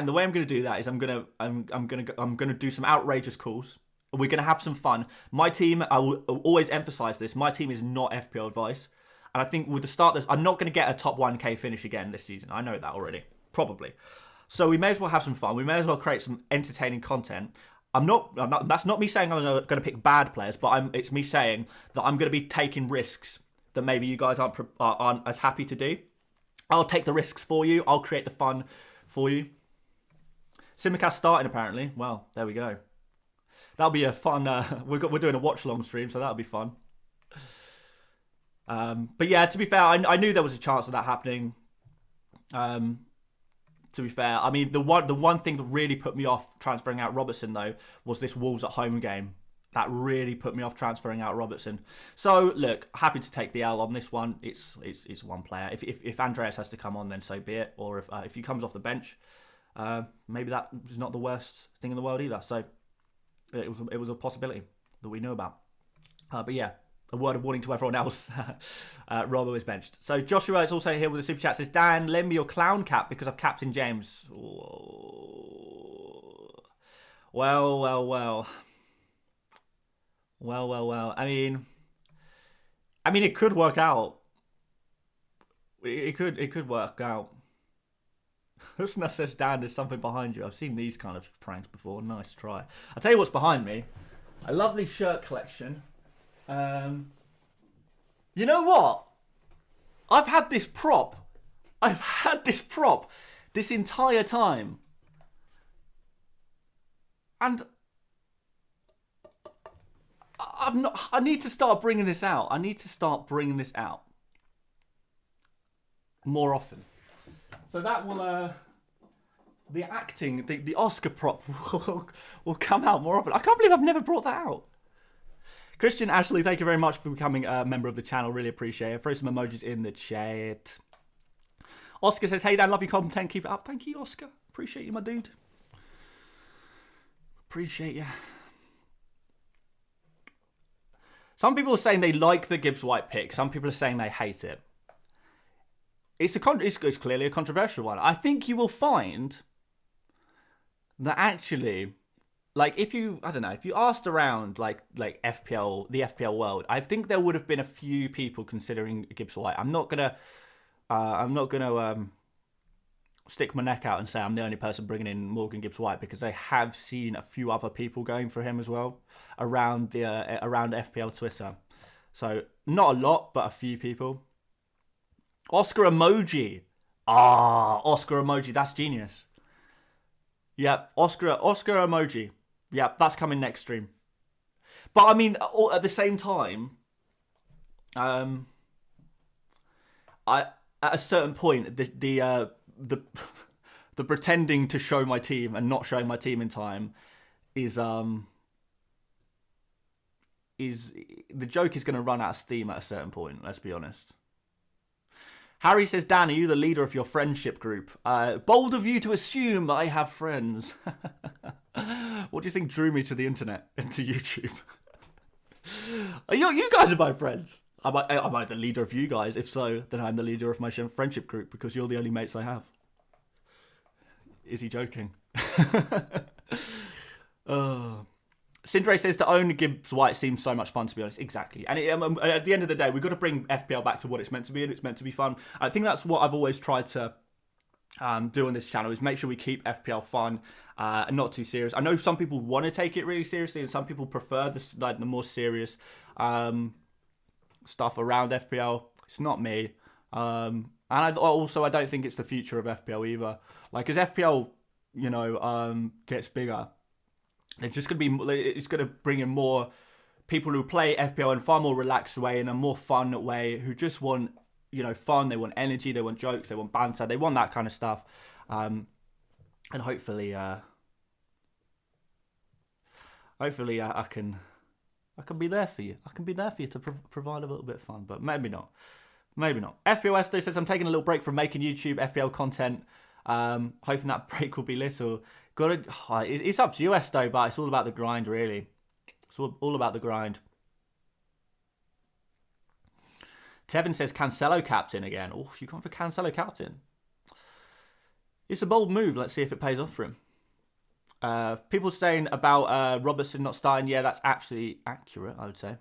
the way I'm going to do that is I'm going to do some outrageous calls. We're going to have some fun. My team, I will always emphasize this, my team is not FPL advice. And I think with the start of this, I'm not going to get a top 1k finish again this season. I know that already, probably. So we may as well have some fun. We may as well create some entertaining content. That's not me saying I'm going to pick bad players, but it's me saying that I'm going to be taking risks that maybe you guys aren't as happy to do. I'll take the risks for you. I'll create the fun for you. Simicast starting apparently. Well, there we go. That'll be a fun. We're doing a watch long stream, so that'll be fun. But yeah, to be fair, I knew there was a chance of that happening. To be fair, I mean the one thing that really put me off transferring out Robertson though was this Wolves at home game. That really put me off transferring out Robertson. So look, happy to take the L on this one. It's one player. If Andreas has to come on, then so be it. Or if he comes off the bench, maybe that is not the worst thing in the world either. So it was a possibility that we knew about. But yeah, a word of warning to everyone else. Robbo is benched. So Joshua is also here with a super chat. Says, Dan, lend me your clown cap because I've captained James. Well. I mean, it could work out. It could work out. Husna says, Dan, there's something behind you. I've seen these kind of pranks before. Nice try. I'll tell you what's behind me. A lovely shirt collection. You know what? I've had this prop this entire time. And I need to start bringing this out. I need to start bringing this out more often. So that will, the acting, the Oscar prop will come out more often. I can't believe I've never brought that out. Christian Ashley, thank you very much for becoming a member of the channel. Really appreciate it. Throw some emojis in the chat. Oscar says, hey Dan, love your content. Keep it up. Thank you, Oscar. Appreciate you, my dude. Appreciate you. Some people are saying they like the Gibbs White pick. Some people are saying they hate it. It's clearly a controversial one. I think you will find that actually, like if you asked around like the FPL world, I think there would have been a few people considering Gibbs White. I'm not gonna stick my neck out and say I'm the only person bringing in Morgan Gibbs White, because I have seen a few other people going for him as well around FPL Twitter. So not a lot, but a few people. Oscar emoji. Oscar emoji. That's genius. Yep, Oscar emoji. Yeah, that's coming next stream. But I mean, at the same time, I at a certain point the the pretending to show my team and not showing my team in time is the joke is going to run out of steam at a certain point. Let's be honest. Harry says, Dan, are you the leader of your friendship group? Bold of you to assume that I have friends. What do you think drew me to the internet and to YouTube? You guys are my friends. Am I the leader of you guys? If so, then I'm the leader of my friendship group because you're the only mates I have. Is he joking? Sindre says to own Gibbs White seems so much fun, to be honest. Exactly. And at the end of the day, we've got to bring FPL back to what it's meant to be, and it's meant to be fun. I think that's what I've always tried to do on this channel, is make sure we keep FPL fun and not too serious. I know some people want to take it really seriously, and some people prefer the more serious stuff around FPL. It's not me. And I don't think it's the future of FPL either. Like, as FPL, gets bigger, it's going to bring in more people who play FPL in a far more relaxed way, in a more fun way, who just want, fun. They want energy, they want jokes, they want banter, they want that kind of stuff. And hopefully I can be there for you. I can be there for you to provide a little bit of fun, but maybe not. Maybe not. FPL Esto says, I'm taking a little break from making YouTube FPL content. Hoping that break will be little. It's up to you, Esto, but it's all about the grind, really. It's all about the grind. Tevin says, Cancelo captain again. Oh, you gone for Cancelo captain? It's a bold move. Let's see if it pays off for him. People saying about Robertson not starting. Yeah, that's absolutely accurate, I would say.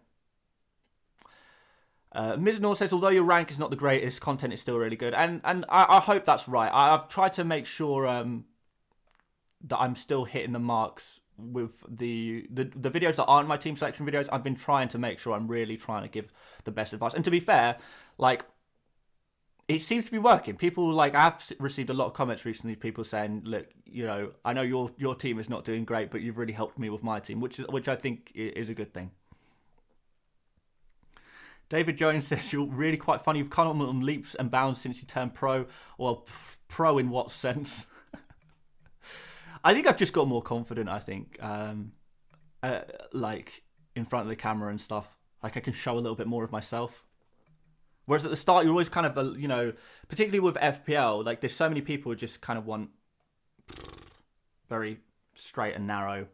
Miznor says, although your rank is not the greatest, content is still really good. And I hope that's right. I've tried to make sure that I'm still hitting the marks with the videos that aren't my team selection videos. I've been trying to make sure I'm really trying to give the best advice. And to be fair, like, it seems to be working. People, like, I've received a lot of comments recently, people saying, look, I know your team is not doing great, but you've really helped me with my team, which I think is a good thing. David Jones says, you're really quite funny. You've come on leaps and bounds since you turned pro. Well, pro in what sense? I think I've just got more confident, I think. Like, in front of the camera and stuff. Like, I can show a little bit more of myself. Whereas at the start, you're always kind of, particularly with FPL, like, there's so many people who just kind of want very straight and narrow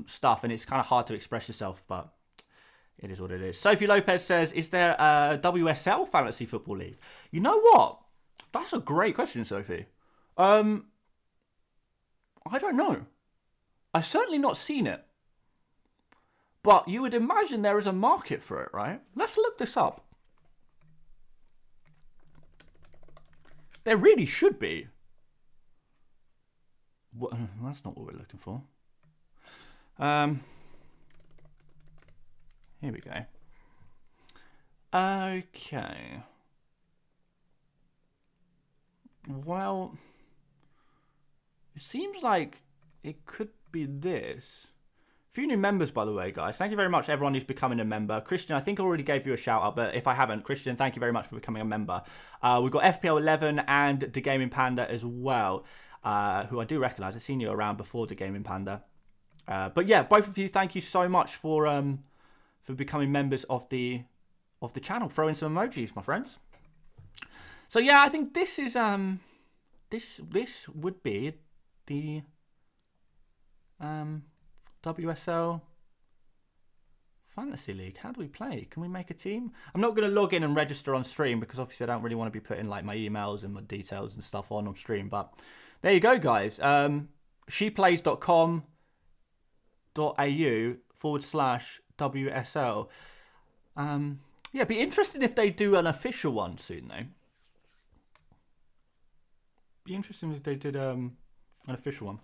stuff. And it's kind of hard to express yourself, but it is what it is. Sophie Lopez says, is there a WSL Fantasy Football League? You know what? That's a great question, Sophie. I don't know. I've certainly not seen it. But you would imagine there is a market for it, right? Let's look this up. There really should be. That's not what we're looking for. Here we go. Okay. Well, it seems like it could be this. A few new members, by the way, guys. Thank you very much, everyone who's becoming a member. Christian, I think I already gave you a shout out, but if I haven't, Christian, thank you very much for becoming a member. We've got FPL 11 and The Gaming Panda as well, who I do recognise. I've seen you around before, The Gaming Panda. But yeah, both of you, thank you so much for becoming members of the channel. Throw in some emojis, my friends. So yeah, I think this is this would be the WSL Fantasy League. How do we play? Can we make a team? I'm not going to log in and register on stream because obviously I don't really want to be putting like my emails and my details and stuff on stream. But there you go, guys. sheplays.com.au/WSL. Yeah, it'd be interesting if they do an official one soon, though. Be interesting if they did an official one.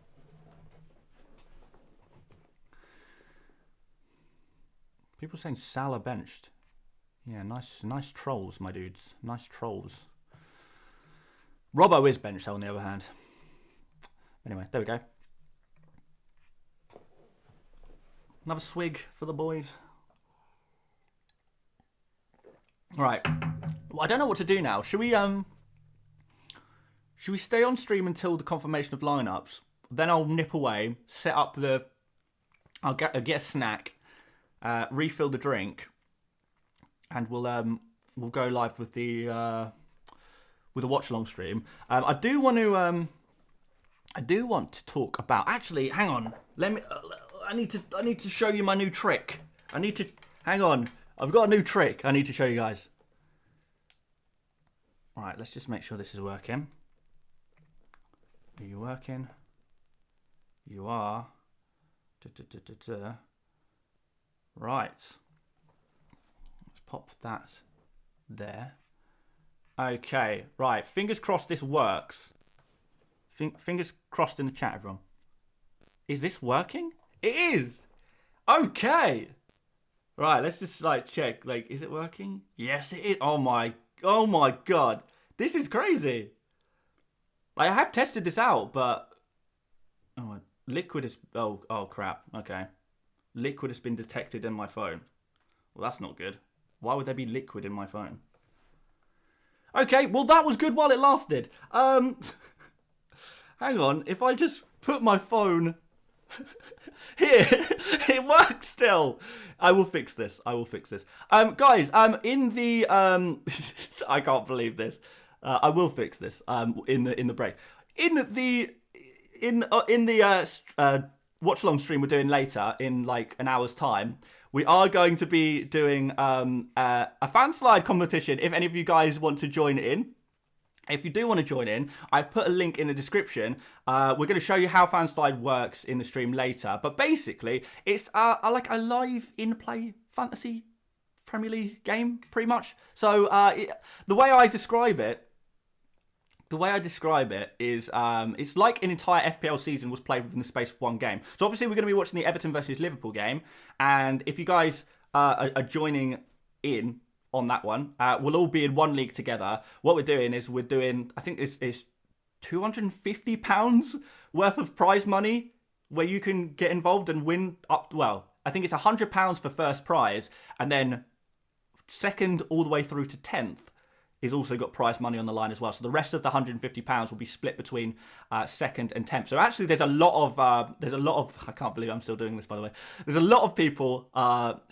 People saying Salah benched. Yeah, nice trolls, my dudes. Nice trolls. Robbo is benched, on the other hand. Anyway, there we go. Another swig for the boys. All right. Well, I don't know what to do now. Should we stay on stream until the confirmation of lineups? Then I'll nip away, set up the. I'll get a snack, refill the drink, and we'll go live with the watch along stream. I do want to talk about. Actually, hang on. Let me. I need to show you my new trick. Hang on. I've got a new trick I need to show you guys. All right, let's just make sure this is working. Are you working? You are. Right. Let's pop that there. Okay, right. Fingers crossed this works. Fingers crossed in the chat, everyone. Is this working? It is! Okay! Right, let's just check. Is it working? Yes, it is. Oh my god. This is crazy. I have tested this out, but liquid is oh crap. Okay. Liquid has been detected in my phone. Well, that's not good. Why would there be liquid in my phone? Okay, well that was good while it lasted. Hang on, if I just put my phone here, it works still. I will fix this. Guys, in the I can't believe this. I will fix this. In the break. In the watch along stream we're doing later in an hour's time, we are going to be doing a fan slide competition. If any of you guys want to join in. If you do want to join in, I've put a link in the description. We're going to show you how FanSlide works in the stream later. But basically, it's like a live in-play fantasy Premier League game, pretty much. So the way I describe it is it's like an entire FPL season was played within the space of one game. So obviously, we're going to be watching the Everton versus Liverpool game. And if you guys are joining in on that one, we'll all be in one league together. What we're doing is I think it's £250 worth of prize money where you can get involved and win up. Well, I think it's £100 for first prize, and then second all the way through to 10th is also got prize money on the line as well. So the rest of the £150 will be split between second and 10th. So actually, there's a lot of. I can't believe I'm still doing this, by the way. There's a lot of people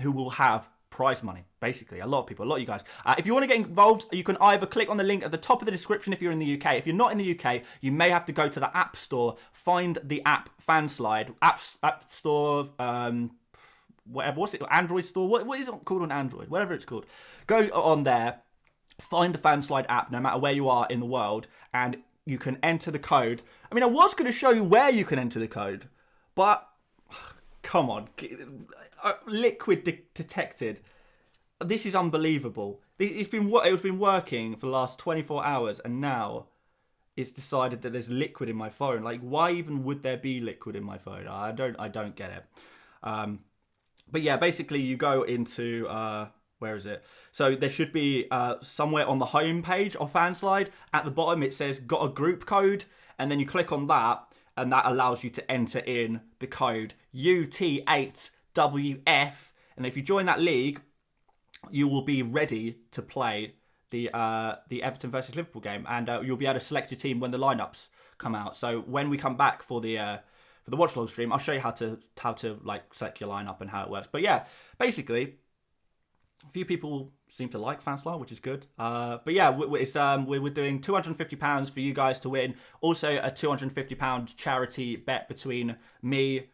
who will have prize money, basically. A lot of you guys. If you want to get involved, you can either click on the link at the top of the description if you're in the UK. If you're not in the UK, you may have to go to the App Store, find the app FanSlide, App Store, whatever, what's it, Android Store, what is it called on Android, whatever it's called. Go on there, find the FanSlide app, no matter where you are in the world, and you can enter the code. I mean, I was going to show you where you can enter the code, but come on, liquid detected. This is unbelievable. It's been working for the last 24 hours, and now it's decided that there's liquid in my phone. Why even would there be liquid in my phone? I don't get it. But yeah, basically you go into where is it? So there should be somewhere on the home page of FanSlide. At the bottom it says got a group code, and then you click on that, and that allows you to enter in the code UT8WF. And if you join that league, you will be ready to play the Everton versus Liverpool game, and you'll be able to select your team when the lineups come out. So when we come back for the watch along stream, I'll show you how to select your lineup and how it works. But yeah, basically, a few people seem to like FanSlide, which is good. But yeah, we're doing £250 for you guys to win. Also, a £250 charity bet between me,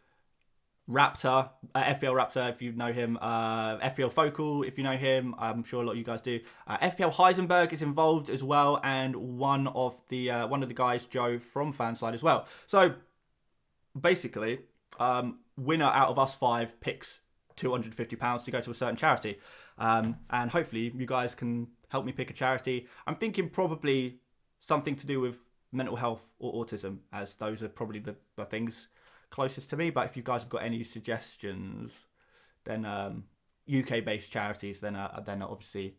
Raptor, FPL Raptor, if you know him, FPL Focal, if you know him, I'm sure a lot of you guys do. FPL Heisenberg is involved as well, and one of the guys, Joe from FanSlide as well. So basically, winner out of us 5 picks £250 to go to a certain charity, and hopefully you guys can help me pick a charity. I'm thinking probably something to do with mental health or autism, as those are probably the things closest to me. But if you guys have got any suggestions, then UK-based charities, then obviously,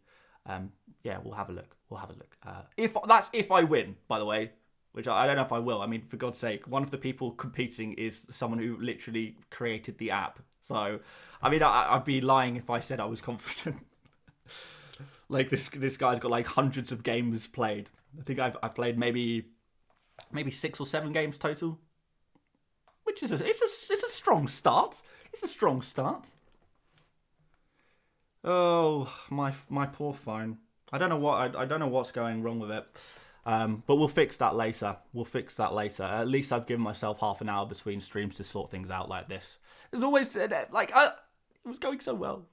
yeah, we'll have a look. If I win, by the way, which I don't know if I will. I mean, for God's sake, one of the people competing is someone who literally created the app. So, I mean, I'd be lying if I said I was confident. Like this guy's got like hundreds of games played. I think I've played maybe 6 or 7 games total, which is it's a strong start. It's a strong start. Oh, my poor phone. I don't know what's going wrong with it. But we'll fix that later. At least I've given myself half an hour between streams to sort things out like this. It's always like it was going so well.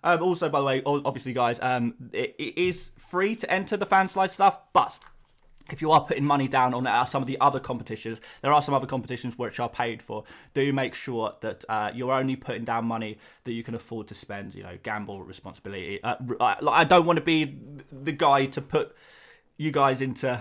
Also, by the way, obviously, guys, it is free to enter the fan slide stuff, but if you are putting money down on some of the other competitions, there are some other competitions which are paid for. Do make sure that you're only putting down money that you can afford to spend. You know, gamble responsibility. I don't want to be the guy to put you guys into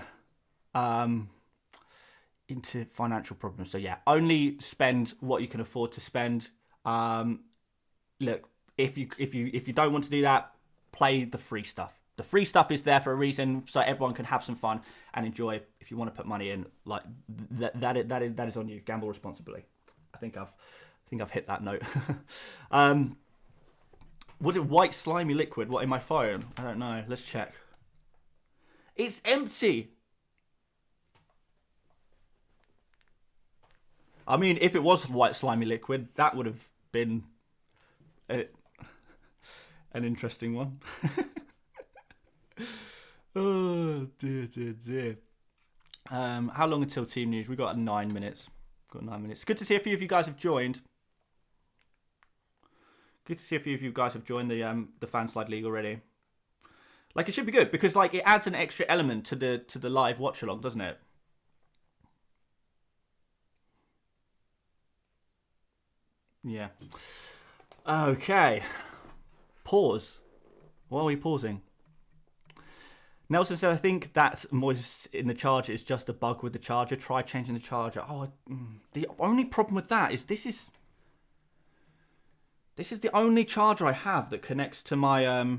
financial problems. So yeah, only spend what you can afford to spend. Look, if you don't want to do that, play the free stuff. The free stuff is there for a reason, so everyone can have some fun and enjoy. If you want to put money in, like that is on you. Gamble responsibly. I think I've hit that note. Was it white slimy liquid? What in my phone? I don't know. Let's check. It's empty. I mean, if it was white slimy liquid, that would have been an interesting one. Oh dear. How long until team news? We got 9 minutes. Good to see a few of you guys have joined. The fan slide league already. Like, it should be good because like it adds an extra element to the live watch along, doesn't it? Yeah. Okay. Pause. Why are we pausing? Nelson said, I think that noise in the charger is just a bug with the charger. Try changing the charger. The only problem with that is this is the only charger I have that connects to my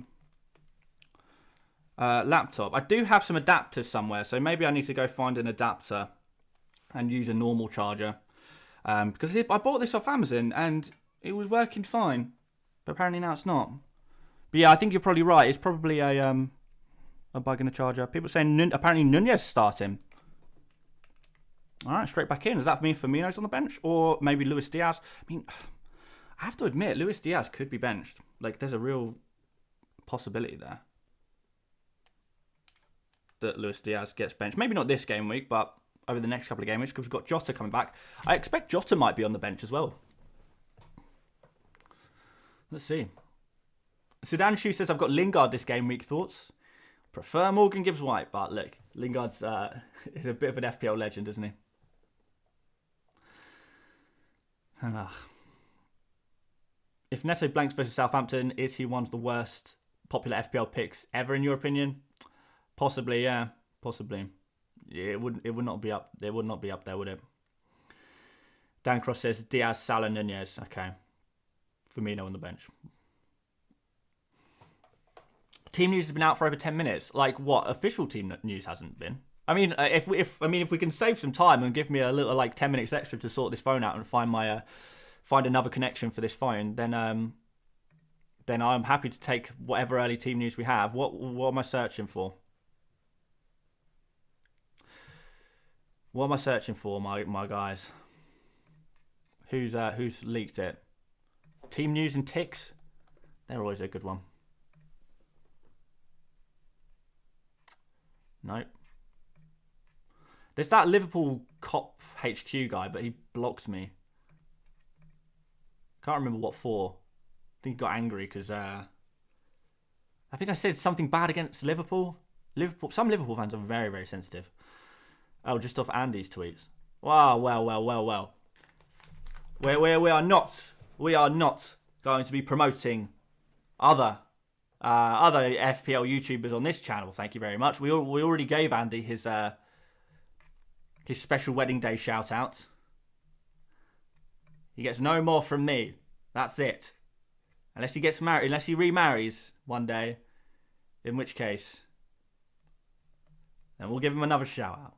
laptop. I do have some adapters somewhere, so maybe I need to go find an adapter and use a normal charger. Because I bought this off Amazon and it was working fine, but apparently now it's not. But yeah, I think you're probably right. It's probably a bug in the charger. People saying apparently Nunez starting. All right, straight back in. Does that mean Firmino's on the bench or maybe Luis Diaz? I mean, I have to admit, Luis Diaz could be benched. Like, there's a real possibility there that Luis Diaz gets benched. Maybe not this game week, but over the next couple of game weeks because we've got Jota coming back. I expect Jota might be on the bench as well. Let's see. Sudan Shu says, I've got Lingard this game week. Thoughts? Prefer Morgan Gibbs-White, but look, Lingard's is a bit of an FPL legend, isn't he? If Neto blanks versus Southampton, is he one of the worst popular FPL picks ever in your opinion? Possibly, yeah. Possibly. Yeah, it would not be up. It would not be up there, would it? Dan Cross says Diaz, Salah, Nunez. Okay. Firmino on the bench. Team news has been out for over 10 minutes. Like what? Official team news hasn't been. I mean, if we can save some time and give me a little like 10 minutes extra to sort this phone out and find another connection for this phone, then I'm happy to take whatever early team news we have. What am I searching for? What am I searching for, my guys? Who's leaked it? Team news and ticks. They're always a good one. Nope. There's that Liverpool cop HQ guy, but he blocked me. Can't remember what for. I think he got angry because I think I said something bad against Liverpool. Some Liverpool fans are very, very sensitive. Oh, just off Andy's tweets. Wow, well. We are not going to be promoting other FPL YouTubers on this channel. Thank you very much. We already gave Andy his special wedding day shout out. He gets no more from me. That's it. Unless he gets married, unless he remarries one day, in which case And we'll give him another shout out.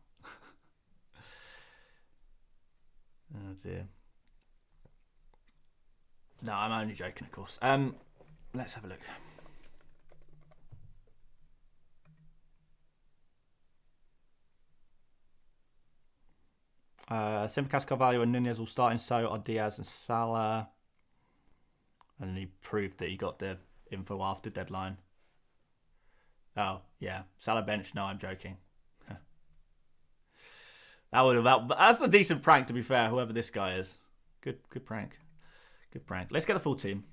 Oh dear. No, I'm only joking, of course. Let's have a look. Simicast, Carvalho and Nunez will start in, so are Diaz and Salah. And he proved that he got the info after deadline. Oh, yeah. Salah bench? No, I'm joking. That's a decent prank, to be fair, whoever this guy is. Good prank. Good prank. Let's get the full team.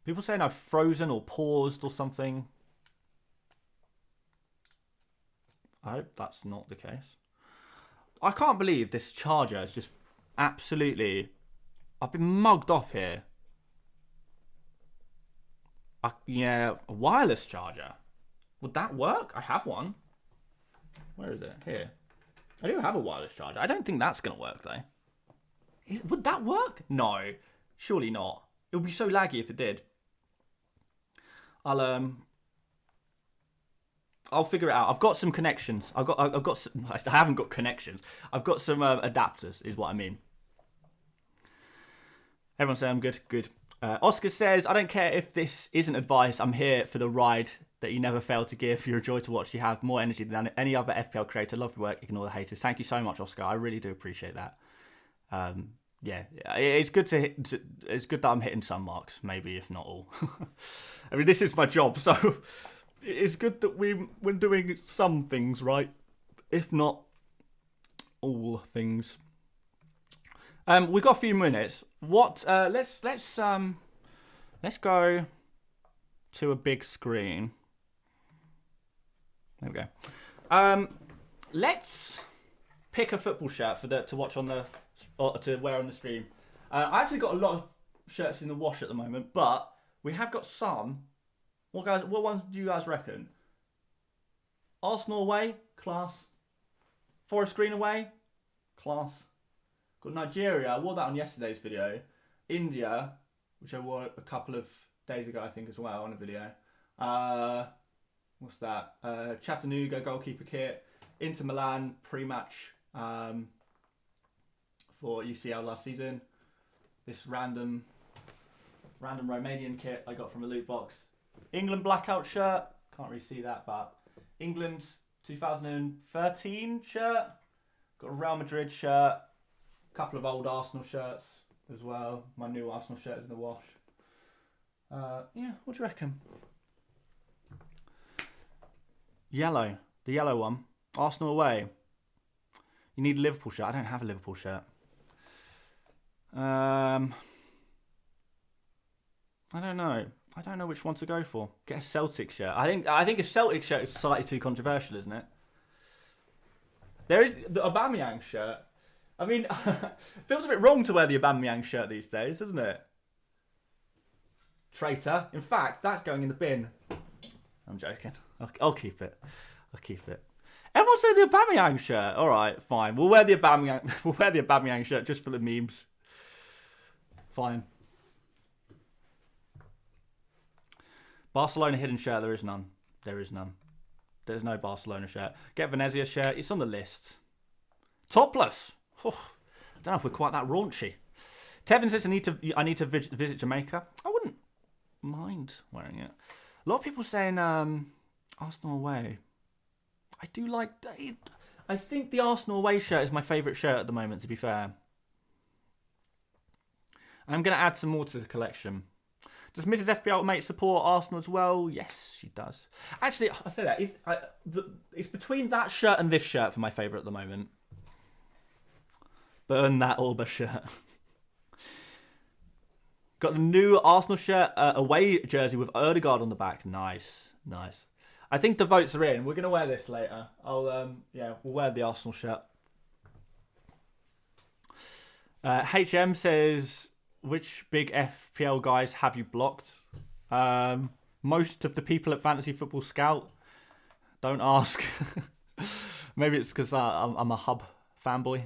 People saying I've frozen or paused or something. I hope that's not the case. I can't believe this charger is just absolutely... I've been mugged off here. Yeah, a wireless charger. Would that work? I have one. Where is it? Here. I do have a wireless charger. I don't think that's going to work, though. Would that work? No. Surely not. It would be so laggy if it did. I'll figure it out. I've got some connections. I haven't got connections. I've got some adapters, is what I mean. Everyone's saying I'm good. Good. Oscar says, I don't care if this isn't advice. I'm here for the ride that you never fail to give. You're a joy to watch. You have more energy than any other FPL creator. Love your work. Ignore the haters. Thank you so much, Oscar. I really do appreciate that. Yeah, it's good it's good that I'm hitting some marks, maybe if not all. I mean, this is my job, so it's good that we're doing some things right, if not all things. We've got a few minutes. Let's go to a big screen. There we go. Let's pick a football shirt to watch on the to wear on the stream. I actually got a lot of shirts in the wash at the moment, but we have got some. What ones do you guys reckon? Arsenal away, class. Forest Green away, class. Got Nigeria, I wore that on yesterday's video. India, which I wore a couple of days ago, I think, as well, on a video. What's that? Chattanooga goalkeeper kit. Inter Milan pre-match for UCL last season. This random Romanian kit I got from a loot box. England blackout shirt. Can't really see that, but England 2013 shirt. Got a Real Madrid shirt. Couple of old Arsenal shirts as well. My new Arsenal shirt is in the wash. Yeah, what do you reckon? Yellow. The yellow one. Arsenal away. You need a Liverpool shirt. I don't have a Liverpool shirt. I don't know. I don't know which one to go for. Get a Celtic shirt. I think a Celtic shirt is slightly too controversial, isn't it? There is the Aubameyang shirt. I mean, feels a bit wrong to wear the Aubameyang shirt these days, doesn't it? Traitor. In fact, that's going in the bin. I'm joking. I'll keep it. I'll keep it. Everyone say the Aubameyang shirt. All right, fine. We'll wear the Aubameyang. We'll wear the Aubameyang shirt just for the memes. Fine. Barcelona hidden shirt. There is none. There is none. There's no Barcelona shirt. Get Venezia shirt. It's on the list. Topless. Oh, I don't know if we're quite that raunchy. Tevin says I need to visit Jamaica. I wouldn't mind wearing it. A lot of people saying Arsenal away. I do like. I think the Arsenal away shirt is my favourite shirt at the moment, to be fair. I'm going to add some more to the collection. Does Mrs. FPL Mate support Arsenal as well? Yes, she does. Actually, I'll say that. It's between that shirt and this shirt for my favourite at the moment. Burn that Alba shirt. Got the new Arsenal shirt away jersey with Odegaard on the back. Nice, nice. I think the votes are in. We're going to wear this later. We'll wear the Arsenal shirt. HM says, which big FPL guys have you blocked? Most of the people at Fantasy Football Scout. Don't ask. Maybe it's because I'm a Hub fanboy.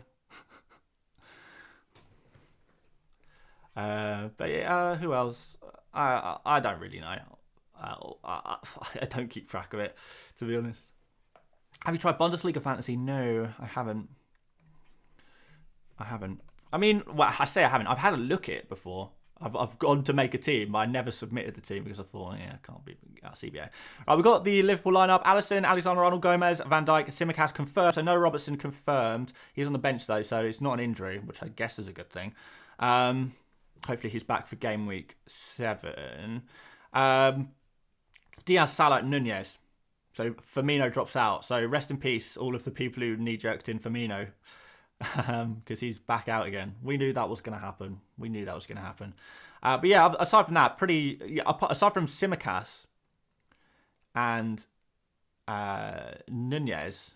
But yeah, who else? I don't really know. I don't keep track of it, to be honest. Have you tried Bundesliga Fantasy? No, I haven't. I mean, well, I say I haven't. I've had a look at it before. I've gone to make a team, but I never submitted the team because I thought, yeah, I can't be CBA. Right, we've got the Liverpool lineup. Alisson, Alexander-Arnold, Gomez, Van Dijk, Tsimikas confirmed. So no Robertson confirmed. He's on the bench, though, so it's not an injury, which I guess is a good thing. Hopefully he's back for game week 7. Diaz, Salah, Nunez. So Firmino drops out. So rest in peace, all of the people who knee-jerked in Firmino. Because he's back out again. We knew that was going to happen. But yeah, aside from that, aside from Tsimikas and Nunez,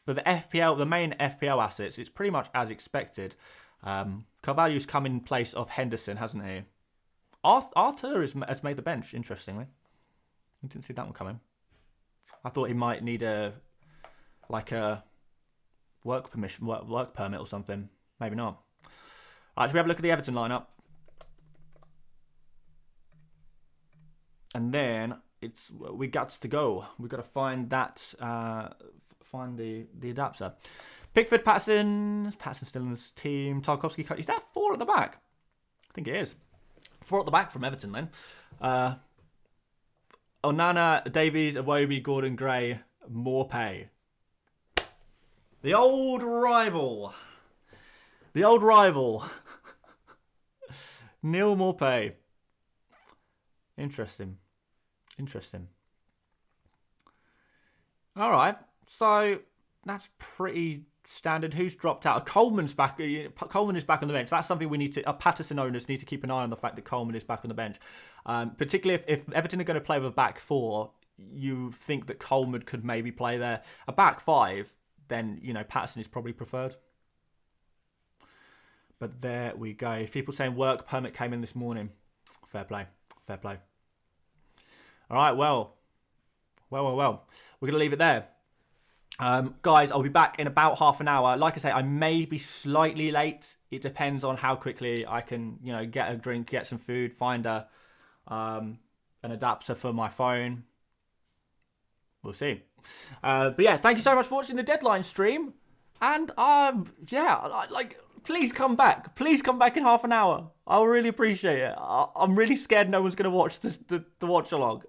for the FPL, the main FPL assets, it's pretty much as expected. Carvalho's come in place of Henderson, hasn't he? Arthur has made the bench, interestingly. I didn't see that one coming. I thought he might need a work permit or something. Maybe not. All right, should we have a look at the Everton lineup? And then we got to go. We've got to find that, find the adapter. Pickford, Patterson still in this team. Tarkowski, is that 4 at the back? I think it is. 4 at the back from Everton then. Onana, Davies, Iwobi, Gordon, Gray, Morpay. The old rival. Neil Morpay. Interesting. All right. So that's pretty standard. Who's dropped out? Coleman's back. Coleman is back on the bench. That's something we need to. Patterson owners need to keep an eye on the fact that Coleman is back on the bench. Particularly if Everton are going to play with a back 4, you think that Coleman could maybe play there. A back 5. Then, Patterson is probably preferred. But there we go. People saying work permit came in this morning. Fair play. All right, well. We're going to leave it there. Guys, I'll be back in about half an hour. Like I say, I may be slightly late. It depends on how quickly I can, get a drink, get some food, find an adapter for my phone. We'll see. But yeah, thank you so much for watching the deadline stream. And please come back. Please come back in half an hour. I'll really appreciate it. I'm really scared no one's going to watch the watch along.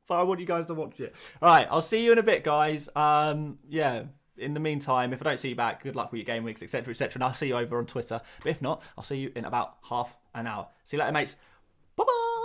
But I want you guys to watch it. All right, I'll see you in a bit, guys. In the meantime, if I don't see you back, good luck with your game weeks, etc., etc. And I'll see you over on Twitter. But if not, I'll see you in about half an hour. See you later, mates. Bye-bye.